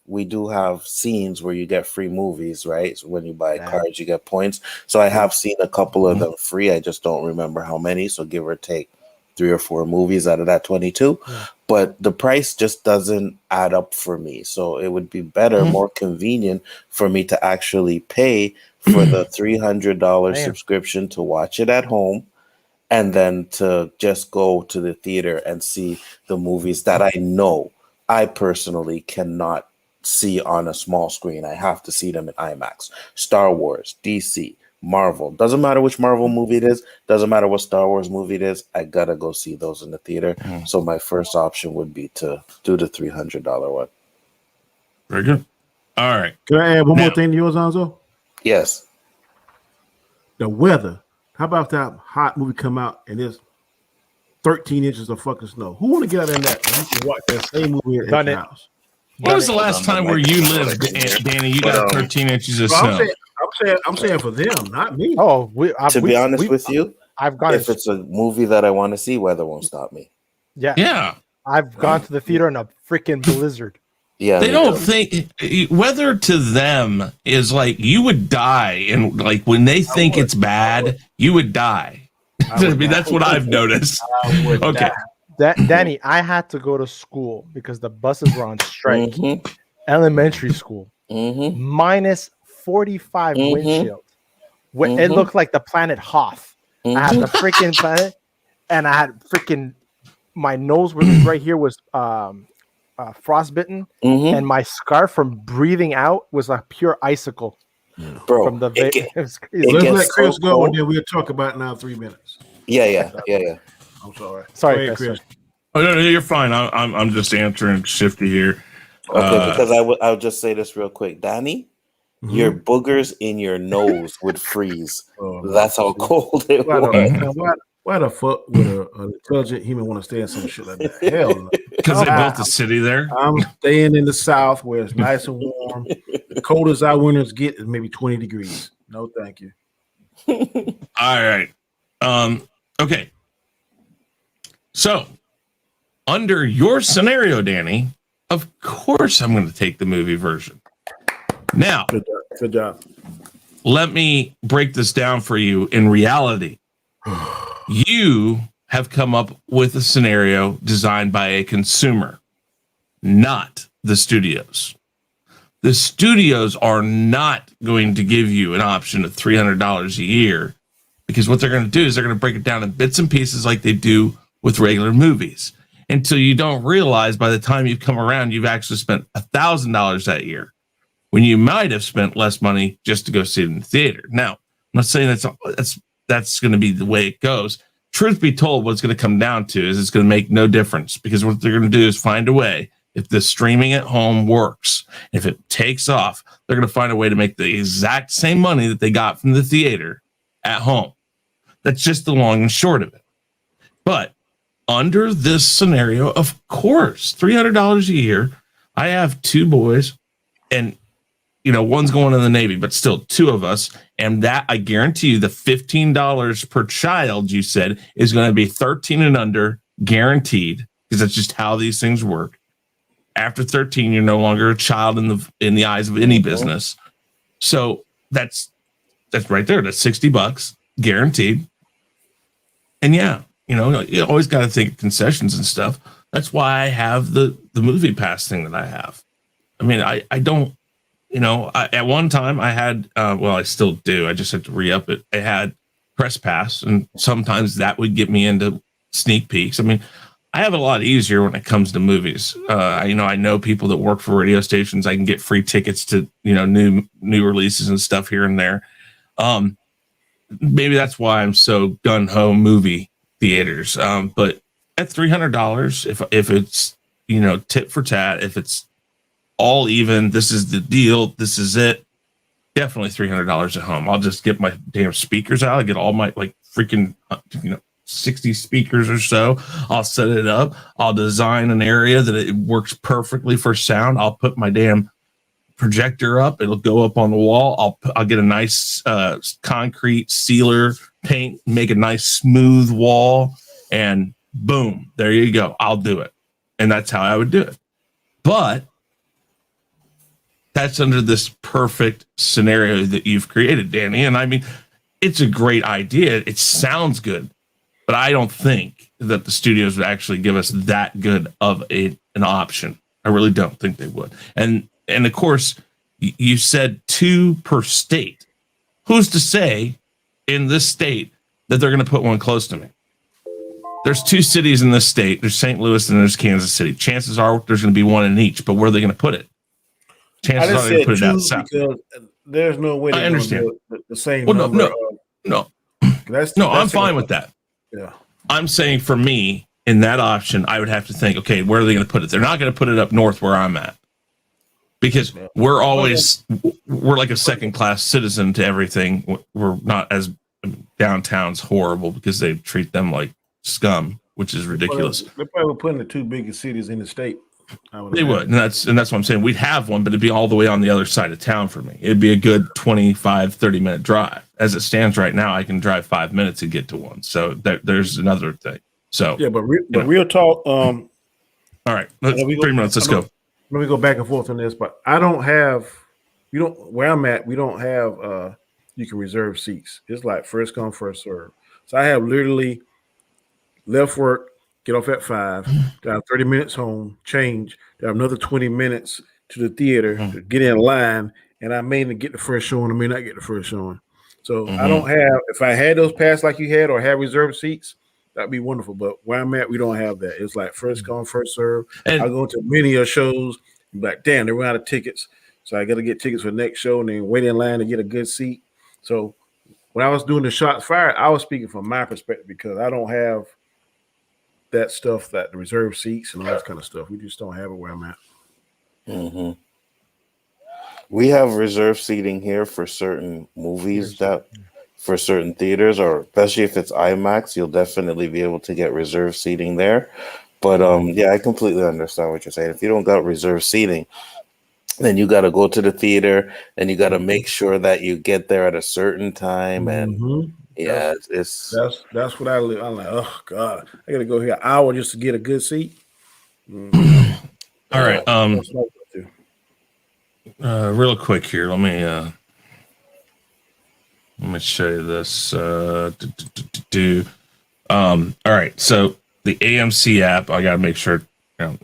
we do have scenes where you get free movies, right? So when you buy cards, you get points. So I have seen a couple of them free. I just don't remember how many. So give or take 3 or 4 movies out of that 22. Yeah. But the price just doesn't add up for me. So it would be better, more convenient for me to actually pay for the $300 subscription to watch it at home, and then to just go to the theater and see the movies that I know I personally cannot see on a small screen. I have to see them in IMAX. Star Wars, DC, Marvel. Doesn't matter which Marvel movie it is. Doesn't matter what Star Wars movie it is. I gotta go see those in the theater. So my first option would be to do the $300 one. Very good. All right. Can I add one more thing to yours, Nzo? Yes. The weather. How about that hot movie come out and there's 13 inches of fucking snow? Who want to get out in that? You can watch that same movie at your house. When was the last time where you lived, Danny? You got 13 inches of snow. I'm saying for them, not me. Oh, to be honest with you, I've gone. If it's a movie that I want to see, weather won't stop me. Yeah. I've gone to the theater in a freaking blizzard. Yeah, they don't think weather to them is like you would die, and like when they think it's bad, you would die. I mean, that's what I've noticed. Okay. Danny, I had to go to school because the buses were on strike. Elementary school, minus 45 windshield. It looked like the planet Hoth. I had the freaking planet, and I had freaking my nose was right here was frostbitten, and my scarf from breathing out was like pure icicle. Bro, from the let's let Chris go, and then we'll talk about it now 3 minutes. Yeah. I'm sorry. Sorry, Chris. Oh no, you're fine. I'm just answering Shifty here. Okay, because I'll just say this real quick, Danny. Your boogers in your nose would freeze. That's how cold it was. Why the fuck would an intelligent human want to stay in some shit like that? Hell no. Because they built a city there. I'm staying in the South where it's nice and warm. The coldest our winters get is maybe 20 degrees. No, thank you. All right. Okay. So, under your scenario, Danny, of course I'm going to take the movie version. Now, good job. Let me break this down for you in reality. You have come up with a scenario designed by a consumer. not the studios. The studios are not going to give you an option of $300 a year, because what they're going to do is they're going to break it down in bits and pieces like they do with regular movies, until you don't realize by the time you've come around, you've actually spent $1,000 that year, when you might have spent less money just to go see it in the theater. Now, I'm not saying that's going to be the way it goes. Truth be told, what it's going to come down to is it's going to make no difference, because what they're going to do is find a way. If the streaming at home works, if it takes off, they're going to find a way to make the exact same money that they got from the theater at home. That's just the long and short of it. But under this scenario, of course, $300 a year. I have 2 boys, and one's going in the Navy, but still 2 of us. And that, I guarantee you, the $15 per child you said is going to be 13 and under, guaranteed, because that's just how these things work. After 13, you're no longer a child in the eyes of any business. So that's right there. That's $60 guaranteed. And yeah, you always got to think of concessions and stuff. That's why I have the movie pass thing that I have. I mean, I don't, at one time I had, I still do. I just have to re-up it. I had press pass, and sometimes that would get me into sneak peeks. I mean, I have it a lot easier when it comes to movies. I know people that work for radio stations. I can get free tickets to, new releases and stuff here and there. Maybe that's why I'm so gung-ho movie theaters. But at $300, if it's, tit for tat, if it's all even, this is the deal, this is it, definitely $300 at home. I'll just get my damn speakers out. I get all my freaking, 60 speakers or so. I'll set it up. I'll design an area that it works perfectly for sound. I'll put my damn projector up. It'll go up on the wall. I'll get a nice concrete sealer paint, make a nice smooth wall, and boom, there you go. I'll do it. And that's how I would do it. But that's under this perfect scenario that you've created, Danny. And I mean, it's a great idea. It sounds good. But I don't think that the studios would actually give us that good of an option. I really don't think they would. And of course, you said 2 per state. Who's to say in this state that they're going to put one close to me? There's 2 cities in this state. There's St. Louis and there's Kansas City. Chances are there's going to be one in each. But where are they going to put it? Chances are they're going to put it out south. There's no way I understand the same number. No. I'm fine with that. Yeah. I'm saying for me, in that option, I would have to think, okay, where are they going to put it? They're not going to put it up north where I'm at, because we're like a second class citizen to everything. We're not as downtown's horrible because they treat them like scum, which is ridiculous. They're probably putting the 2 biggest cities in the state. They would, and that's what I'm saying. We'd have one, but it'd be all the way on the other side of town for me. It'd be a good 25-30 minute drive. As it stands right now, I can drive 5 minutes to get to one. So there's another thing. So yeah, but real talk. All right, 3 minutes. Let's go. Let me go back and forth on this, but I don't have. Where I'm at, we don't have. You can reserve seats. It's like first come, first serve. So I have literally left work. Get off at 5, drive 30 minutes home, change, drive another 20 minutes to the theater to get in line, and I may get the first showing, I may not get the first showing. So I don't have, if I had those pass like you had or have reserved seats, that'd be wonderful. But where I'm at, we don't have that. It's like first come, first serve. I go to many of shows, like, damn, they run out of tickets. So I got to get tickets for the next show and then wait in line to get a good seat. So when I was doing the shots fired, I was speaking from my perspective because I don't have that stuff, that the reserve seats and all that kind of stuff. We just don't have it where I'm at. Mm-hmm. We have reserve seating here for certain movies for certain theaters, or especially if it's IMAX, you'll definitely be able to get reserve seating there. But I completely understand what you're saying. If you don't got reserve seating, then you got to go to the theater and you got to make sure that you get there at a certain time. And it's that's what I live. I'm like, oh God, I got to go here an hour just to get a good seat. All right. Real quick here. Let me show you this. All right. So the AMC app, I got to make sure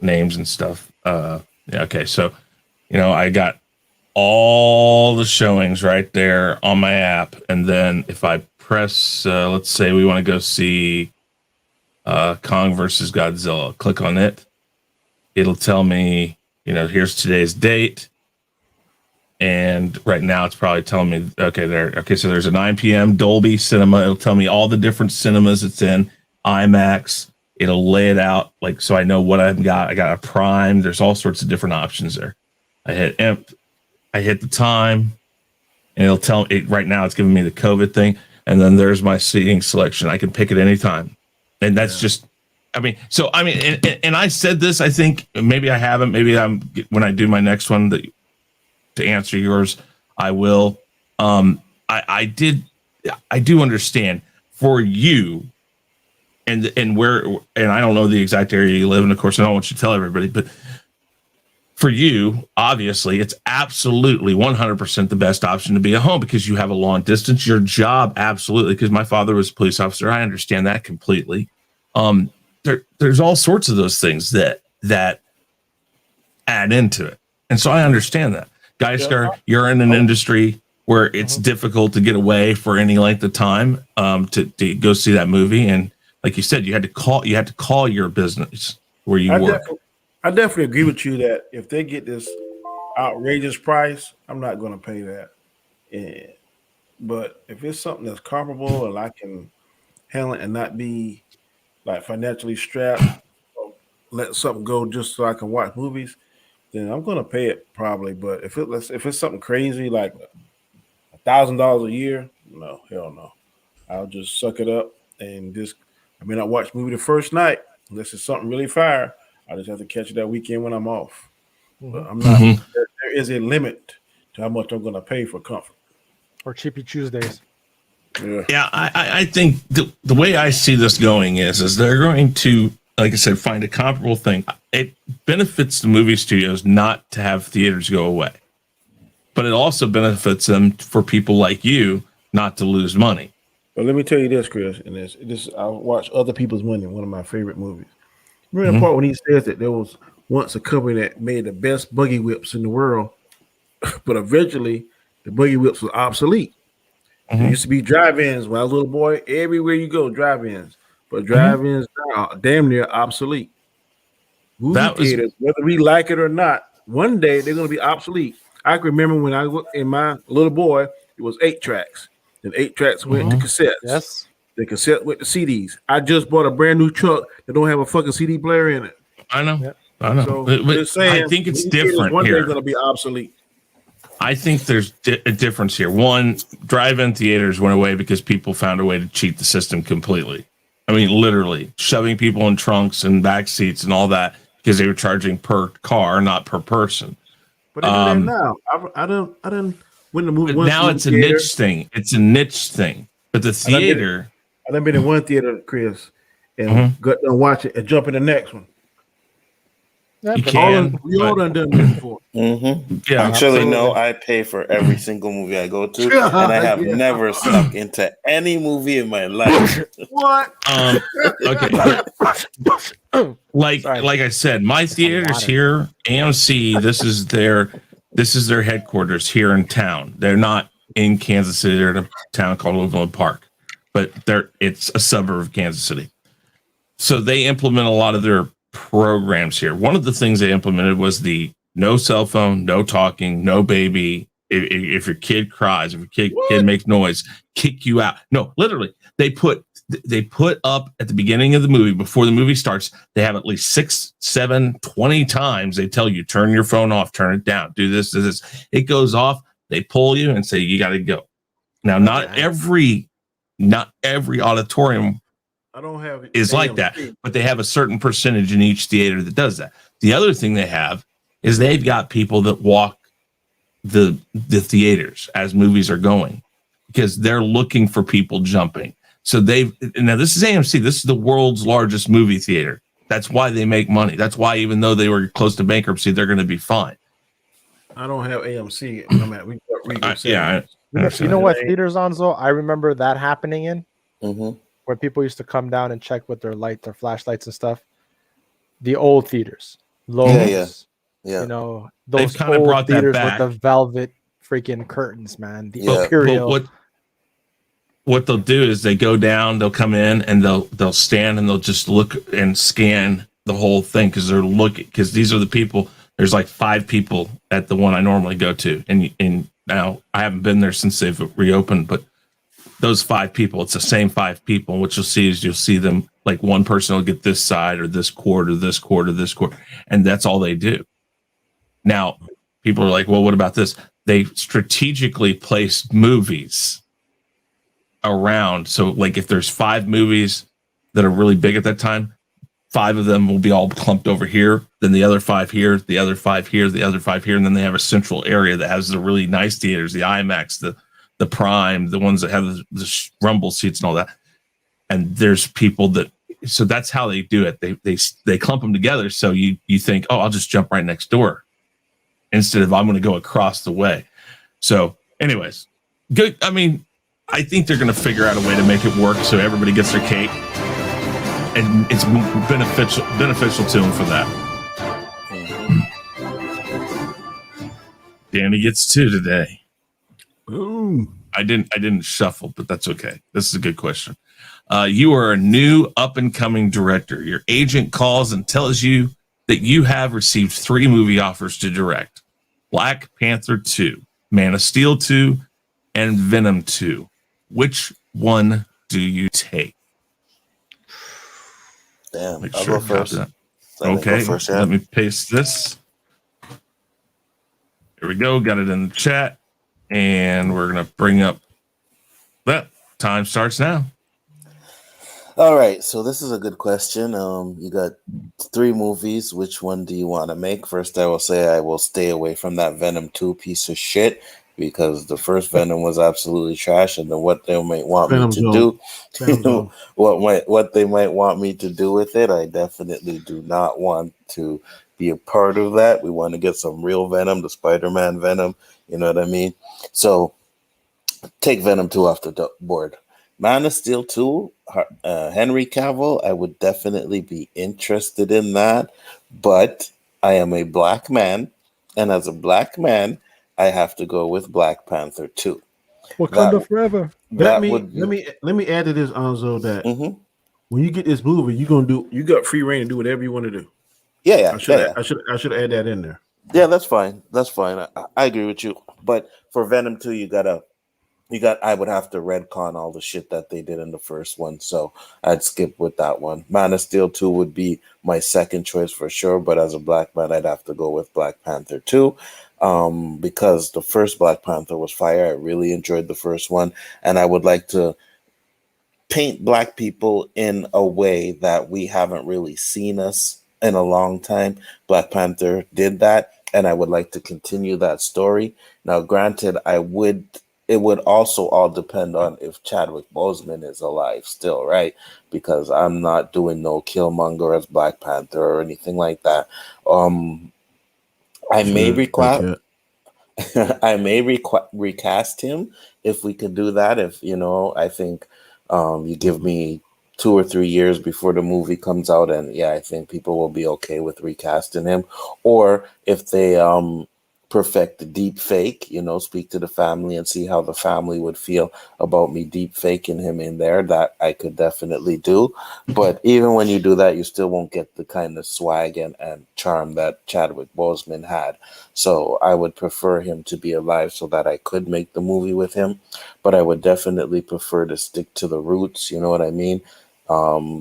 names and stuff. Yeah. Okay. So, I got all the showings right there on my app, and then if I press, let's say we want to go see Kong versus Godzilla, click on it. It'll tell me, here's today's date. And right now it's probably telling me, okay, so there's a 9 p.m. Dolby Cinema. It'll tell me all the different cinemas it's in, IMAX. It'll lay it out, like, so I know what I've got. I got a Prime. There's all sorts of different options there. I hit the time, and it'll tell me, right now it's giving me the COVID thing. And then there's my seating selection. I can pick it anytime. And that's just, and I said this, I think maybe I haven't, maybe when I do my next one to answer yours, I will. I do understand for you and I don't know the exact area you live in. Of course, I don't want you to tell everybody, but for you, obviously, it's absolutely 100% the best option to be at home because you have a long distance. Your job, absolutely, because my father was a police officer. I understand that completely. There's all sorts of those things that add into it. And so I understand that. Gaiskar, you're in an industry where it's difficult to get away for any length of time to go see that movie. And like you said, you had to call your business where you work. I definitely agree with you that if they get this outrageous price, I'm not going to pay that. But if it's something that's comparable and I can handle it and not be like financially strapped, or let something go just so I can watch movies, then I'm going to pay it probably. But if it's something crazy like $1,000 a year, no, hell no. I'll just suck it up and I may not watch the movie the first night unless it's something really fire. I just have to catch it that weekend when I'm off. But I'm not. There is a limit to how much I'm going to pay for comfort. Or Cheapy Tuesdays. Yeah, I think the way I see this going is they're going to, like I said, find a comparable thing. It benefits the movie studios not to have theaters go away, but it also benefits them for people like you not to lose money. But let me tell you this, Chris, and this I watch Other People's Money, one of my favorite movies. Remember the part when he says that there was once a company that made the best buggy whips in the world, but eventually the buggy whips were obsolete. There used to be drive-ins when I was a little boy. Everywhere you go, drive-ins. But drive-ins now are damn near obsolete. Movie theaters, whether we like it or not, one day they're going to be obsolete. I can remember when I was in my little boy, it was 8 tracks. Then 8 tracks went to cassettes. Yes. The cassette went to CDs. I just bought a brand new truck that don't have a fucking CD player in it. I know. Yep. I know. So but saying, I think it's different one here. day going to be obsolete. I think there's a difference here. One, drive-in theaters went away because people found a way to cheat the system completely. I mean, literally shoving people in trunks and back seats and all that because they were charging per car, not per person. But they do that now. I don't. When the movie. But now it's a niche thing. It's a niche thing. But the theater. I done been in one theater, Chris, and got done watch it and jump in the next one. You can. We all done this before. Yeah, actually, no. I pay for every single movie I go to, and I have never snuck into any movie in my life. What? Okay. Like I said, my theaters here, AMC. This is their headquarters here in town. They're not in Kansas City. They're in a town called Overland Park, but it's a suburb of Kansas City. So they implement a lot of their programs here. One of the things they implemented was the no cell phone, no talking, no baby. If your kid cries, if your kid makes noise, kick you out. No, literally, they put up at the beginning of the movie, before the movie starts, they have at least 6, 7, 20 times they tell you, turn your phone off, turn it down, do this, do this. It goes off, they pull you and say, you got to go. Now, not every auditorium is like that, but they have a certain percentage in each theater that does that. The other thing they have is they've got people that walk the theaters as movies are going because they're looking for people jumping. So now this is AMC. This is the world's largest movie theater. That's why they make money. That's why even though they were close to bankruptcy, they're going to be fine. I don't have AMC. I'm at You know what theaters, Nzo? I remember that happening in where people used to come down and check with their flashlights and stuff. The old theaters, Lowe's, Yeah. You know, They've those kind of old brought that theaters with back. the velvet freaking curtains, man. The Yeah. But imperial. what they'll do is they go down, they'll come in, and they'll stand and they'll just look and scan the whole thing because they're looking, because these are the people. There's like 5 people at the one I normally go to, and now I haven't been there since they've reopened, but those 5 people, it's the same 5 people. And what you'll see is you'll see them, like one person will get this side or this quarter, this quarter, this quarter, and that's all they do. Now, people are like, well, what about this? They strategically place movies around. So, like, if there's 5 movies that are really big at that time, 5 of them will be all clumped over here, then the other 5 here, the other 5 here, the other 5 here, and then they have a central area that has the really nice theaters, the IMAX, the Prime, the ones that have the rumble seats and all that. And there's people that, so that's how they do it. They clump them together. So you think, oh, I'll just jump right next door instead of I'm going to go across the way. So, anyways, good. I mean, I think they're going to figure out a way to make it work so everybody gets their cake, and it's beneficial to them for that. Danny gets 2 today. Boom. I didn't shuffle, but that's okay. This is a good question. You are a new up and coming director. Your agent calls and tells you that you have received 3 movie offers to direct: Black Panther 2, Man of Steel 2, and Venom 2. Which one do you take? Damn. Make I'll sure go I got first. that. Let me Okay, go first, yeah. let me paste this. Here we go. Got it in the chat. And we're going to bring up that. Time starts now. All right, so this is a good question. You got 3 movies. Which one do you want to make? First, I will say I will stay away from that Venom 2 piece of shit, because the first Venom was absolutely trash, and then what they might want me to do, what they might want me to do with it, I definitely do not want to be a part of that. We want to get some real Venom, the Spider-Man Venom. You know what I mean? So take Venom 2 off the board. Man of Steel 2, Henry Cavill, I would definitely be interested in that, but I am a black man, and as a black man, I have to go with Black Panther 2. Wakanda forever. Let me add to this, Anzo, that when you get this movie, you got free reign to do whatever you want to do. Yeah. I should add that in there. Yeah, that's fine. That's fine. I agree with you. But for Venom 2, I would have to retcon all the shit that they did in the first one, so I'd skip with that one. Man of Steel 2 would be my second choice for sure, but as a black man, I'd have to go with Black Panther 2, because the first Black Panther was fire. I really enjoyed the first one, and I would like to paint black people in a way that we haven't really seen us in a long time. Black Panther did that, and I would like to continue that story. Now, granted, it would also all depend on if Chadwick Boseman is alive still, right? Because I'm not doing no Killmonger as Black Panther or anything like that. I may recast him if we could do that. If I think you give me 2 or 3 years before the movie comes out, and yeah, I think people will be okay with recasting him. Or if they perfect the deep fake, speak to the family and see how the family would feel about me deep faking him in there, that I could definitely do. But even when you do that, you still won't get the kind of swag and charm that Chadwick Boseman had. So I would prefer him to be alive so that I could make the movie with him. But I would definitely prefer to stick to the roots, you know what I mean?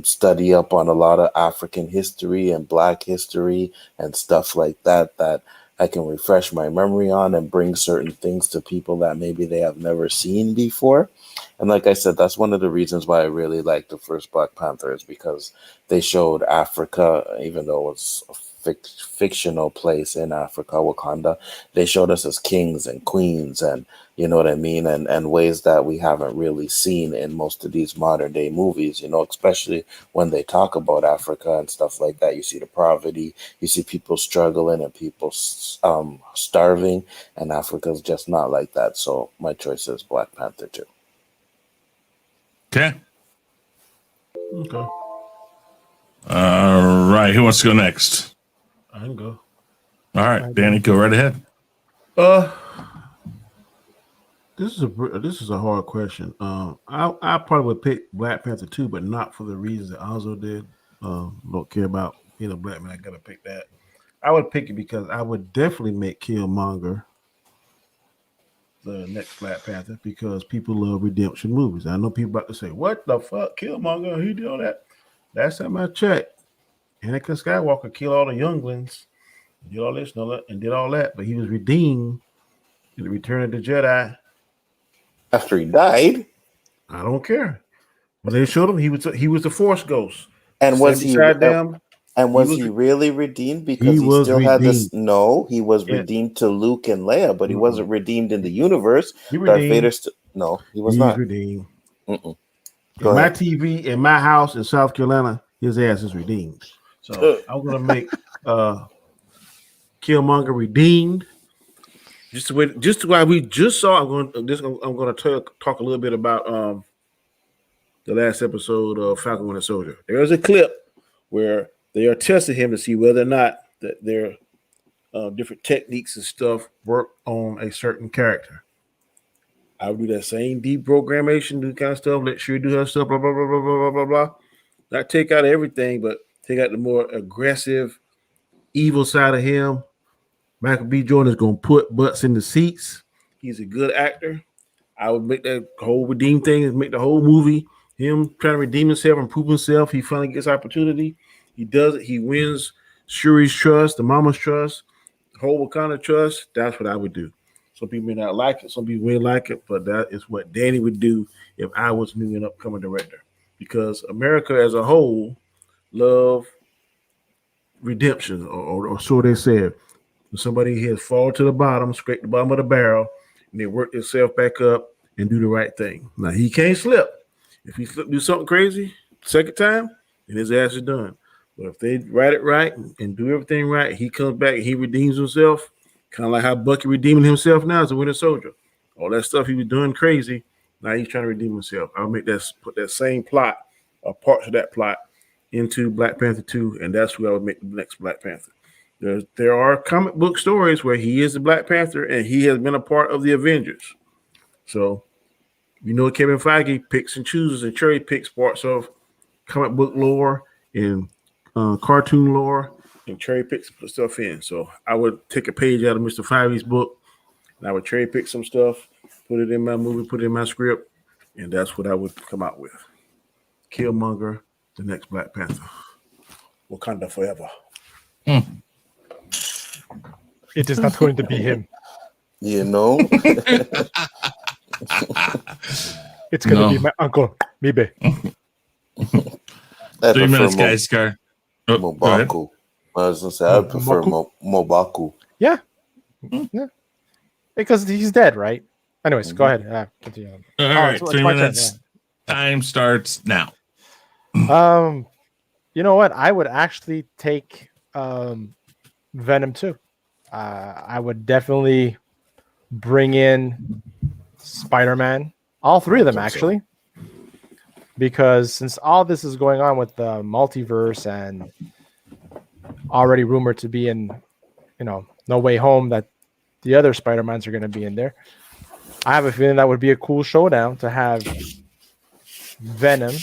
Study up on a lot of African history and Black history and stuff like that I can refresh my memory on and bring certain things to people that maybe they have never seen before. And like I said, that's one of the reasons why I really like the first Black Panther, is because they showed Africa, even though it was a fictional place in Africa, Wakanda, they showed us as kings and queens, and you know what I mean, and ways that we haven't really seen in most of these modern day movies, especially when they talk about Africa and stuff like that. You see the poverty, you see people struggling and people starving, and Africa's just not like that. So my choice is Black Panther 2. Okay. Okay. All right. Who wants to go next? I can go. All right, Danny, go right ahead. This is a hard question. I probably would pick Black Panther 2, but not for the reasons that Alzo did. Don't care about being a black man. I gotta pick that. I would pick it because I would definitely make Killmonger the next Black Panther because people love redemption movies. I know people about to say, "What the fuck, Killmonger? He did all that." Last time I checked, Anakin Skywalker killed all the younglings, did all this and did all that, but he was redeemed in the Return of the Jedi. After he died, I don't care. When they showed him, he was the Force ghost. and was he? Them, And was he really redeemed? Because he was still had this. redeemed. No, he was redeemed to Luke and Leia, but he wasn't redeemed in the universe. Darth Vader. No, he was not redeemed. Go in ahead. my TV, in my house in South Carolina, his ass is redeemed. So I'm gonna make Killmonger redeemed. Just the way we just saw. I'm going to talk a little bit about the last episode of Falcon Winter Soldier. There's a clip where they are testing him to see whether or not that their different techniques and stuff work on a certain character. I would do that same deprogrammation, do kind of stuff. Let Shuri do her stuff. Blah blah blah blah blah blah blah. Not take out everything, but take out the more aggressive, evil side of him. Michael B. Jordan is going to put butts in the seats. He's a good actor. I would make that whole redeem thing and make the whole movie him trying to redeem himself and prove himself. He finally gets opportunity. He does it. He wins Shuri's trust, the mama's trust, the whole Wakanda trust. That's what I would do. Some people may not like it. Some people may like it, but that is what Danny would do if I was new and upcoming director. Because America as a whole love redemption, or so they said. Somebody has fall to the bottom, scrape the bottom of the barrel, and they work themselves back up and do the right thing. Now he can't slip. If he do something crazy second time, then his ass is done. But if they write it right and do everything right, he comes back and he redeems himself, kind of like how Bucky redeeming himself now as a Winter Soldier. All that stuff he was doing crazy, now he's trying to redeem himself. I'll put that same plot or parts of that plot into Black Panther 2, and that's who I would make the next Black Panther. There are comic book stories where he is the Black Panther and he has been a part of the Avengers. So, Kevin Feige picks and chooses and cherry picks parts of comic book lore and cartoon lore and cherry picks and put stuff in. So I would take a page out of Mr. Feige's book and I would cherry pick some stuff, put it in my movie, put it in my script, and that's what I would come out with. Killmonger, the next Black Panther. Wakanda forever. It is not going to be him. It's going to be my uncle, Mibe. 3 minutes, Gaiskar. Mobaku. I was going to say, I would prefer Mobaku. Yeah. Because he's dead, right? Anyways, go ahead. Continue. All right, 3 minutes. Time starts now. You know what? I would actually take Venom 2. I would definitely bring in Spider-Man, all 3 of them actually, because since all this is going on with the multiverse and already rumored to be in, No Way Home, that the other Spider-Mans are going to be in there. I have a feeling that would be a cool showdown to have Venom,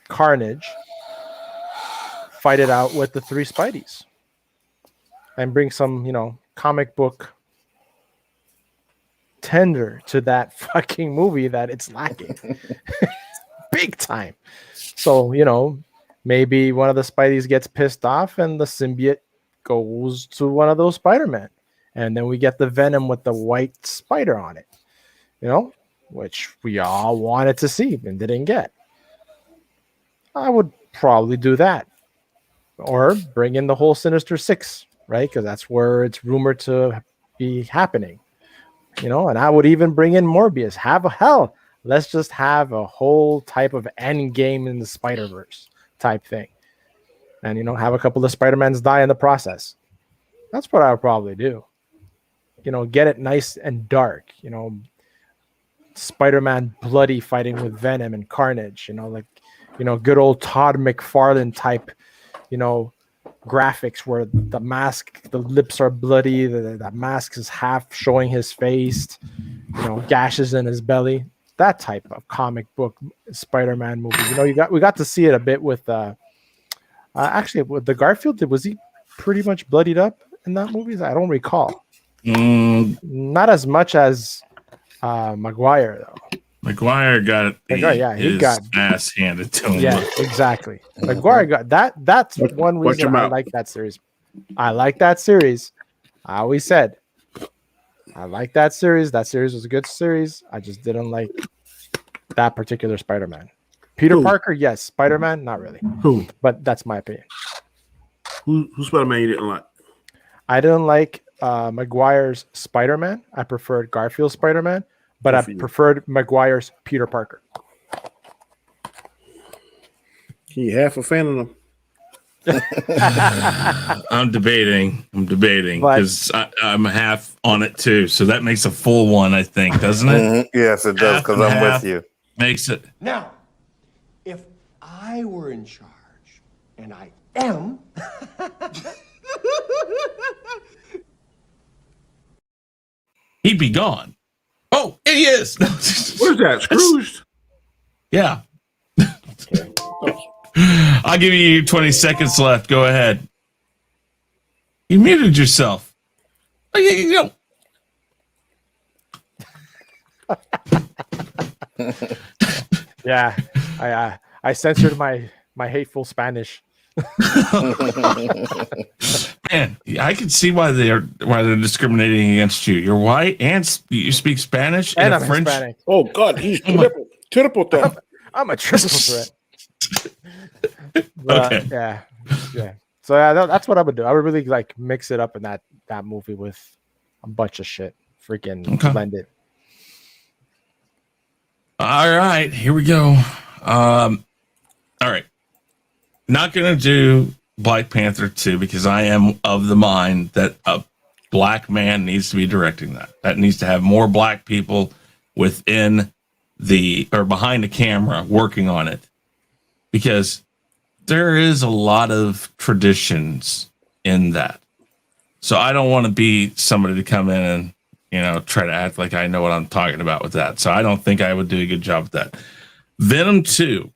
Carnage, fight it out with the 3 Spideys. And bring some, comic book tender to that fucking movie that it's lacking. Big time. So, maybe one of the Spideys gets pissed off and the symbiote goes to one of those Spider-Man. And then we get the Venom with the white spider on it, which we all wanted to see and didn't get. I would probably do that. Or bring in the whole Sinister Six. Right, because that's where it's rumored to be happening, and I would even bring in Morbius. Let's just have a whole type of end game in the Spider-Verse type thing, and have a couple of Spider-Mans die in the process. That's what I would probably do. Get it nice and dark. Spider-Man bloody fighting with Venom and Carnage. Good old Todd McFarlane type. graphics where the mask, the lips are bloody, the mask is half showing his face, gashes in his belly. That type of comic book Spider-Man movie. We got to see it a bit with actually with the Garfield. Was he pretty much bloodied up in that movie? I don't recall. Not as much as Maguire though. Maguire got he got ass handed to him. Yeah, exactly. Maguire got that. That's one reason I like that series. I like that series. I always said I like that series. That series was a good series. I just didn't like that particular Spider-Man. Peter Parker, yes. Spider-Man, not really. Who? But that's my opinion. Who Spider-Man you didn't like? I didn't like Maguire's Spider-Man. I preferred Garfield's Spider-Man, but I preferred Maguire's Peter Parker. You half a fan of them? I'm debating because I'm half on it too. So that makes a full one, I think, doesn't it? Mm-hmm. Yes, it does, because I'm with you. Makes it. Now, if I were in charge, and I am, He'd be gone. Oh, he is. What is that? Scrooged? Yeah. I'll give you 20 seconds left. Go ahead. You muted yourself. Yeah, I censored my hateful Spanish. Man, I can see why they're discriminating against you. You're white and you speak Spanish and I'm French. Hispanic. Oh God, he's triple threat. I'm a triple threat. Okay. Yeah. So that's what I would do. I would really like mix it up in that movie with a bunch of shit. Freaking blend it. All right, here we go. All right. Not going to do Black Panther 2 because I am of the mind that a black man needs to be directing that. That needs to have more black people behind the camera working on it, because there is a lot of traditions in that. So I don't want to be somebody to come in and, try to act like I know what I'm talking about with that. So I don't think I would do a good job with that. Venom 2,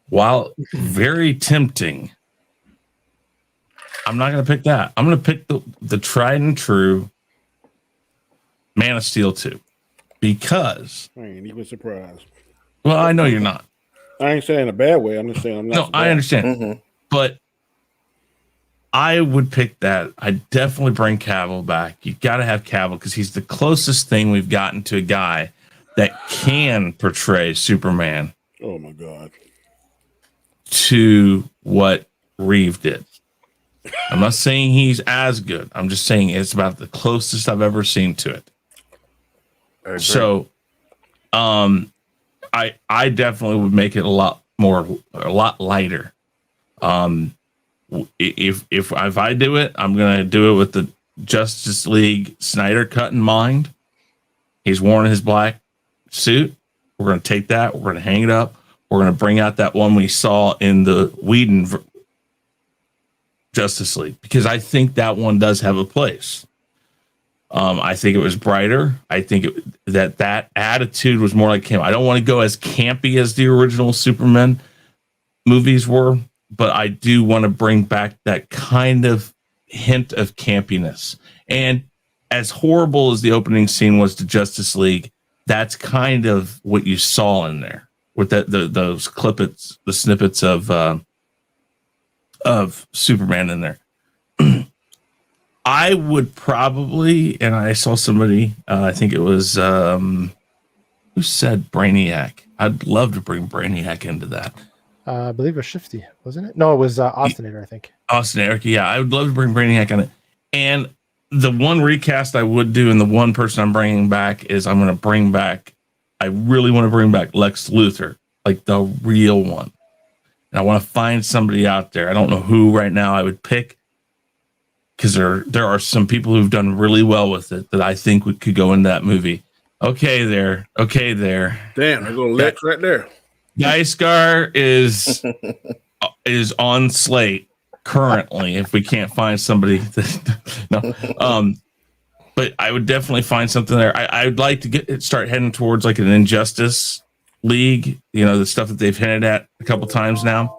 while very tempting, I'm not going to pick that. I'm going to pick the tried and true Man of Steel 2, because I ain't even surprised. Well, I know you're not. I ain't saying a bad way. I'm just saying I'm not. No, surprised. I understand. Mm-hmm. But I would pick that. I'd definitely bring Cavill back. You got to have Cavill because he's the closest thing we've gotten to a guy that can portray Superman. Oh my God. To what Reeve did. I'm not saying he's as good. I'm just saying it's about the closest I've ever seen to it. So, I definitely would make it a lot lighter. If I do it, I'm gonna do it with the Justice League Snyder cut in mind. He's wearing his black suit. We're gonna take that. We're gonna hang it up. We're gonna bring out that one we saw in the Whedon Justice League, because I think that one does have a place. I think it was brighter. I think that attitude was more like him. I don't want to go as campy as the original Superman movies were, but I do want to bring back that kind of hint of campiness. And as horrible as the opening scene was to Justice League, that's kind of what you saw in there with those the snippets of Superman in there. I would probably, and I saw somebody, I think it was, who said Brainiac? I'd love to bring Brainiac into that. I believe it was Shifty, wasn't it? No, it was Austinator, I think. Austinator, yeah. I would love to bring Brainiac on it. And the one recast I would do, and the one person I'm bringing back is I really want to bring back Lex Luthor, like the real one. And I want to find somebody out there. I don't know who right now I would pick, because there are some people who've done really well with it that I think could go into that movie. Okay, there. Damn, I go Lex right there. Gaiskar is on slate. currently if we can't find somebody. No, but I would definitely find something there. I would like to start heading towards like an Injustice League. You know, the stuff that they've hinted at a couple times now.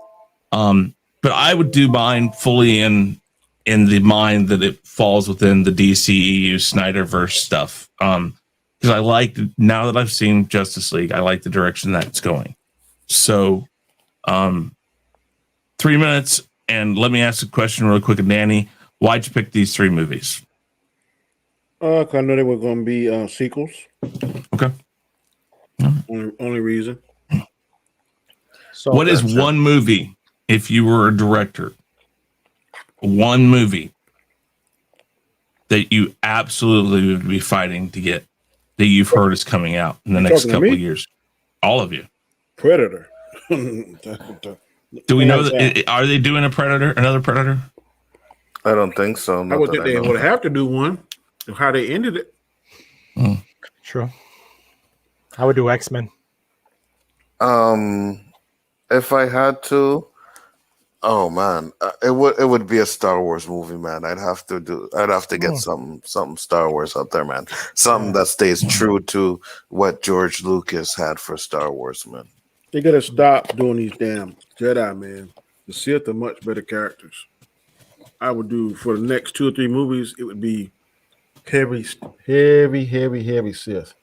But I would do mine fully in the mind that it falls within the DCEU Snyderverse stuff. Because I like, now that I've seen Justice League, I like the direction that's going. So, 3 minutes, and let me ask a question real quick. Danny, why'd you pick these 3 movies? 'Cause I know they were going to be sequels. Okay. Only reason. So What is one movie, if you were a director, one movie that you absolutely would be fighting to get, that you've heard is coming out in the next couple of years? All of you. Predator. Do we know that? Are they doing another Predator? I don't think so. I would think they would have to do one. How they ended it. True. I would do X-Men. If I had to, oh man, it would be a Star Wars movie, man. I'd have to get something Star Wars out there, man. Something that stays true to what George Lucas had for Star Wars, man. They gotta stop doing these damn Jedi, man. The Sith are much better characters. I would do for the next 2 or 3 movies. It would be heavy Sith.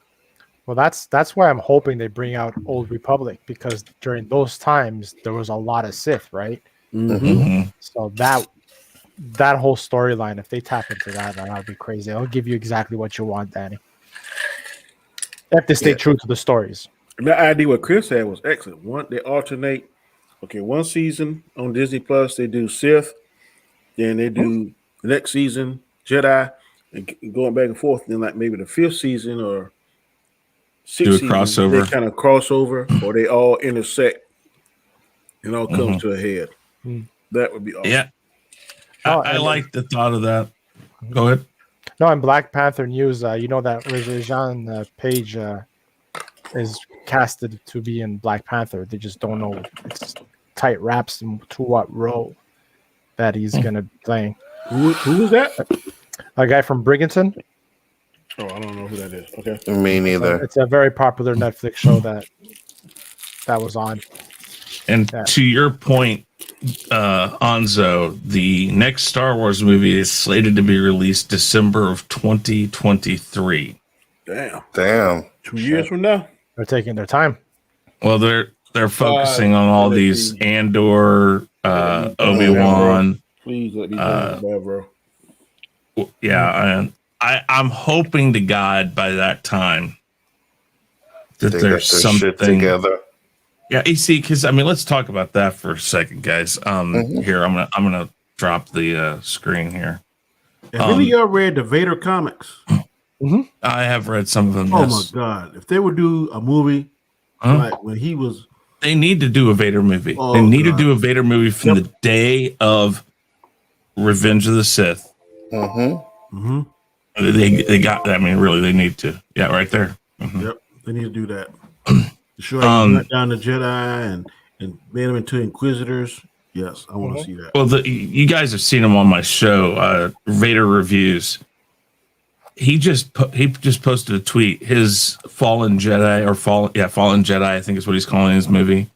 Well, that's why I'm hoping they bring out Old Republic, because during those times there was a lot of Sith, right? Mm-hmm. So that whole storyline, if they tap into that would be crazy. I'll give you exactly what you want, Danny. They have to stay true to the stories. And that idea what Chris had was excellent. They alternate. Okay, one season on Disney Plus they do Sith, then they do the next season Jedi, and going back and forth. Then like maybe the 5th season or 6th season, crossover. they kind of crossover, or they all intersect and all comes to a head. That would be awesome. Yeah, I like the thought of that. Go ahead. No, in Black Panther news, you know that Regé-Jean Page is casted to be in Black Panther. They just don't know. It's tight wraps to what role that he's gonna play. Who is that? A guy from Brigantine. Oh, I don't know who that is. Okay. Me neither. It's a very popular Netflix show that was on. And to your point, Nzo, the next Star Wars movie is slated to be released December of 2023. Damn. 2 years from now. They're taking their time. Well, they're focusing on all these Andor, Obi-Wan. Please let me know, bro. Yeah, and I'm hoping to God by that time that there's something together. Yeah, you see, because I mean, let's talk about that for a second, guys. Here, I'm gonna drop the screen here. Have any of y'all read the Vader comics? I have read some of them. Oh yes. my god! If they would do a movie like when he was, they need to do a Vader movie. Oh, they need to do a Vader movie from the day of Revenge of the Sith. They got. I mean, really, they need to. Yeah, right there. Yep, they need to do that. Sure, cut down the Jedi and made them into Inquisitors. Yes, I want to see that. Well, you guys have seen him on my show, Vader Reviews. He just posted a tweet. His Fallen Jedi Fallen Jedi, I think is what he's calling his movie.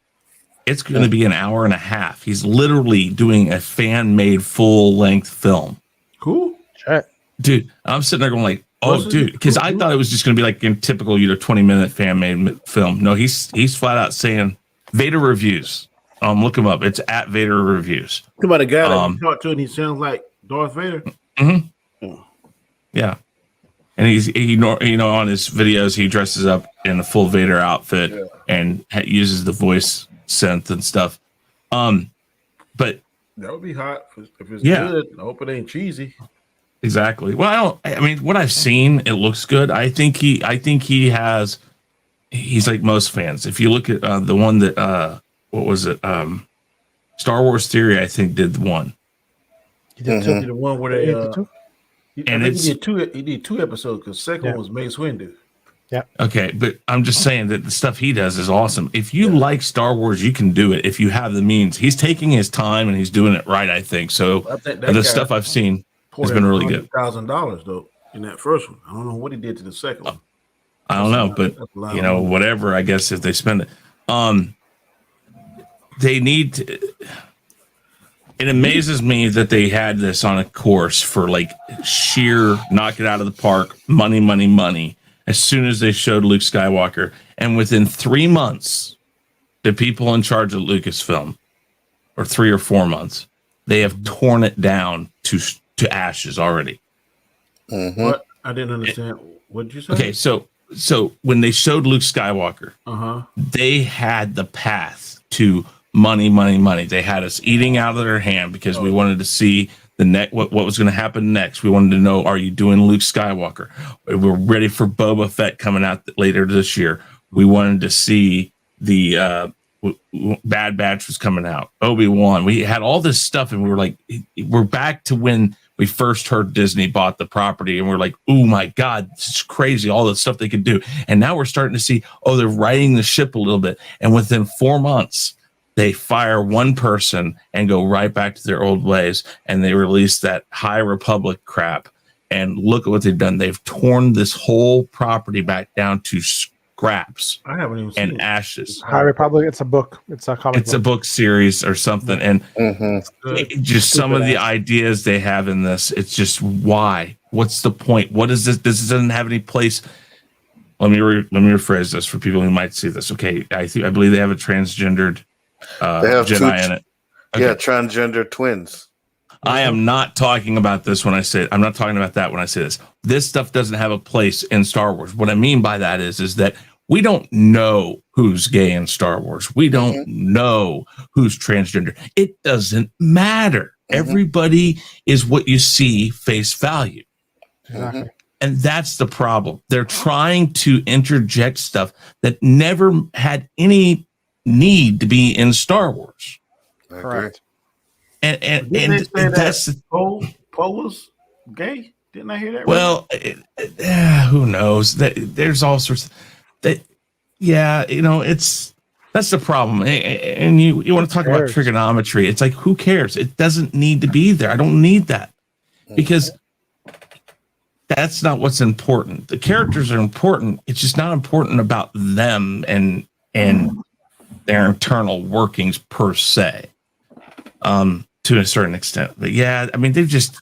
It's going to be an hour and a half. He's literally doing a fan-made full-length film. Cool. Dude, I'm sitting there going like, oh, dude, because I thought it was just going to be like a typical 20-minute fan-made film. No, he's flat out saying Vader Reviews. Look him up. It's at Vader Reviews. Come about a guy that you talk to and he sounds like Darth Vader. Yeah. And he on his videos, he dresses up in a full Vader outfit and uses the voice synth and stuff. But that would be hot if it's good. I hope it ain't cheesy. Exactly. Well, I mean, what I've seen, it looks good. I think he's like most fans. If you look at the one that what was it? Star Wars Theory, I think, did one. He did the one where they and he did two episodes because second one was Mace Windu. Yeah. Okay, but I'm just saying that the stuff he does is awesome. If you like Star Wars, you can do it if you have the means. He's taking his time and he's doing it right, I think. So I think that the guy stuff I've seen has poured been really good. $100,000 though in that first one. I don't know what he did to the second one. I don't know, but That's a lot of money. whatever. I guess if they spend it, they need to. It amazes me that they had this on a course for like sheer knock it out of the park, money, money, money. As soon as they showed Luke Skywalker, and within 3 months, the people in charge of Lucasfilm, or 3 or 4 months, they have torn it down to ashes already. What? I didn't understand. What did you say? Okay, so when they showed Luke Skywalker, Uh-huh. they had the path to money, money, money. They had us eating out of their hand because we wanted to see the what was going to happen next. We wanted to know, are you doing Luke Skywalker? We're ready for Boba Fett coming out later this year. We wanted to see the Bad Batch was coming out. Obi-Wan. We had all this stuff, and we were like, we're back to when we first heard Disney bought the property, and we're like, oh my God, this is crazy, all the stuff they could do. And now we're starting to see, they're righting the ship a little bit. And within 4 months, they fire one person and go right back to their old ways, and they release that High Republic crap. And look at what they've done. They've torn this whole property back down to scraps I haven't even seen and it. ashes. High Republic. It's a book. It's a comic. It's a book series or something. And just some of the ass. ideas they have in this, it's just why? What's the point? What is this? This doesn't have any place. Let me rephrase this for people who might see this. Okay, I believe they have a transgendered They have Jedi in it. Okay. Yeah, transgender twins. I am not talking about this when I say it. I'm not talking about that when I say this. This stuff doesn't have a place in Star Wars. What I mean by that is that we don't know who's gay in Star Wars. We don't know who's transgender. It doesn't matter. Everybody is what you see face value. Exactly. And that's the problem. They're trying to interject stuff that never had any need to be in Star Wars. Correct. And Didn't they say that's that Poe was gay? Didn't I hear that? well, who knows? There's all sorts that. Yeah, that's the problem. And you want to talk about trigonometry? It's like, who cares? It doesn't need to be there. I don't need that because that's not what's important. The characters are important. It's just not important about them and their internal workings per se. To a certain extent, but yeah, I mean, they've just.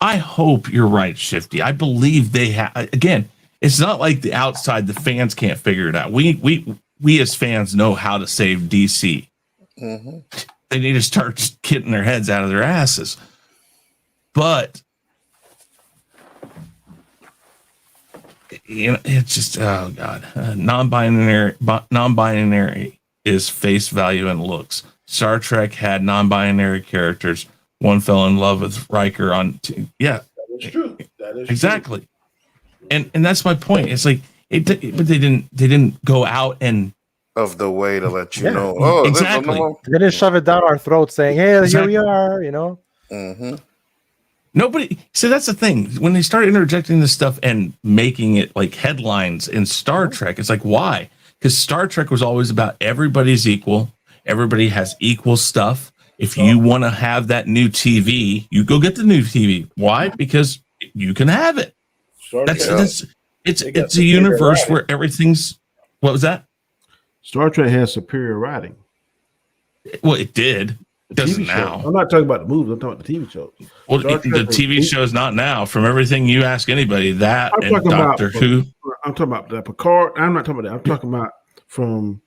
I hope you're right, Shifty. I believe they have. Again, it's not like the outside, the fans can't figure it out. We as fans know how to save DC. They need to start just getting their heads out of their asses. But it's just god, non-binary is face value and looks. Star Trek had non-binary characters. One fell in love with Riker That is true. That is exactly. True. And that's my point. It's like but they didn't go out and Of the way to let you know. exactly. They didn't shove it down our throats saying, "Hey, here we are." Nobody. See, that's the thing. When they start interjecting this stuff and making it like headlines in Star Trek, it's like, why? Because Star Trek was always about everybody's equal. Everybody has equal stuff. If you want to have that new TV, you go get the new TV. Why? Because you can have it. It's a universe where everything's. What was that? Star Trek has superior writing. Well, it did. It doesn't TV now. show. I'm not talking about the movies. I'm talking about the TV shows. Well, the TV show's not now. From everything you ask anybody, that and Doctor Who. I'm talking about the Picard. I'm not talking about that. I'm talking about from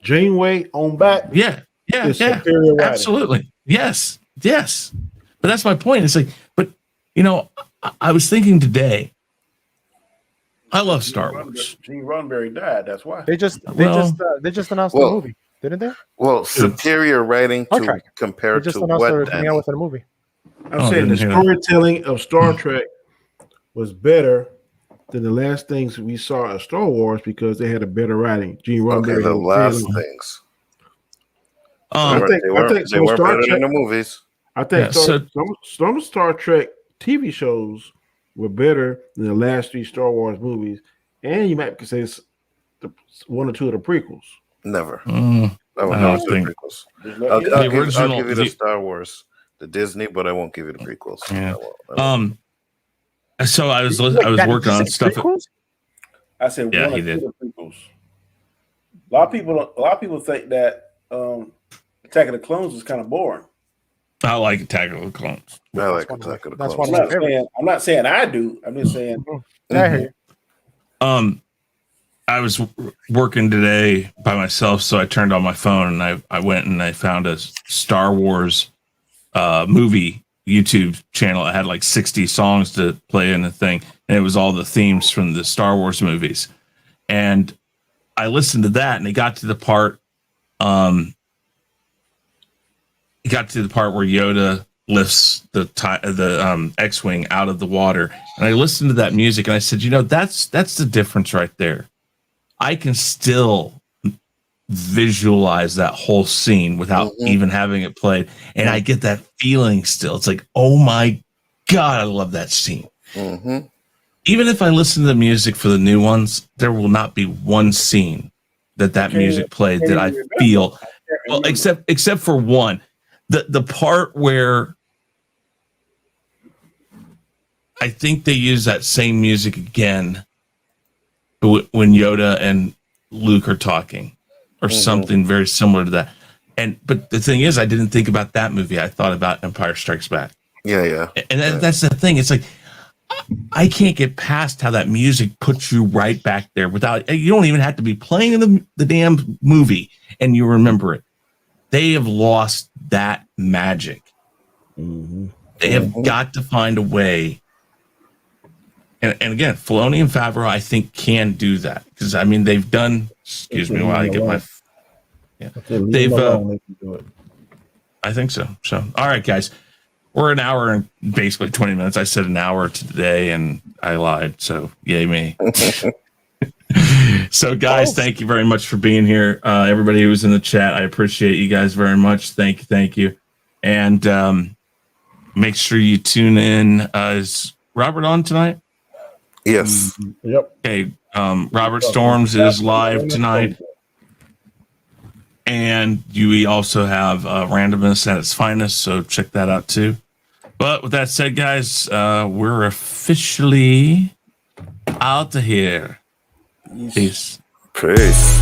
Janeway on back. Yeah. Absolutely. Yes. But that's my point. It's like, but I was thinking today. I love Star Wars. Gene Roddenberry died. That's why They just announced the movie, didn't they? Well, superior writing compared to announced what? they were coming out with a movie. I'm saying the storytelling of Star Trek was better than the last things we saw in Star Wars because they had a better writing. Gene Roddenberry. Okay, the last things. I think they were better than the movies. I think some Star Trek TV shows were better than the last 3 Star Wars movies, and you might say it's one or two of the prequels. Never. I don't think. Prequels. The I'll give you the Star Wars, the Disney, but I won't give you the prequels. Yeah. I won't. So I was working on stuff. I said Yeah, one he or did. two of the prequels. A lot of people think that Attack of the Clones is kind of boring. I like Attack of the Clones. I like Attack of the That's Clones. one of my favorites. I'm not saying I do. I'm just saying. I hear you. I was working today by myself, so I turned on my phone and I went and I found a Star Wars movie YouTube channel. It had like 60 songs to play in the thing, and it was all the themes from the Star Wars movies. And I listened to that, and it got to the part. It got to the part where Yoda lifts the X-wing out of the water, and I listened to that music, and I said, that's the difference right there. I can still visualize that whole scene without even having it played, and I get that feeling still. It's like, oh my God, I love that scene. Even if I listen to the music for the new ones, there will not be one scene that music played that I feel. Well, except for one, the part where I think they use that same music again when Yoda and Luke are talking, or something very similar to that. But the thing is, I didn't think about that movie. I thought about Empire Strikes Back. Yeah. And that's the thing. It's like, I can't get past how that music puts you right back there without, you don't even have to be playing the damn movie and you remember it. They have lost that magic. They have got to find a way. And again, Filoni and Favreau, I think, can do that. Because, I mean, they've done, excuse me while I get my, they've, I think so. So, all right, guys. We're an hour and basically 20 minutes. I said an hour today and I lied. So yay me. So guys, thank you very much for being here. Everybody who was in the chat, I appreciate you guys very much. Thank you. And make sure you tune in. Is Robert on tonight? Yes. Yep. Okay. Robert Storms is live tonight. And we also have Randomness at its finest, so check that out too. But with that said, guys, we're officially out of here. Peace. Peace.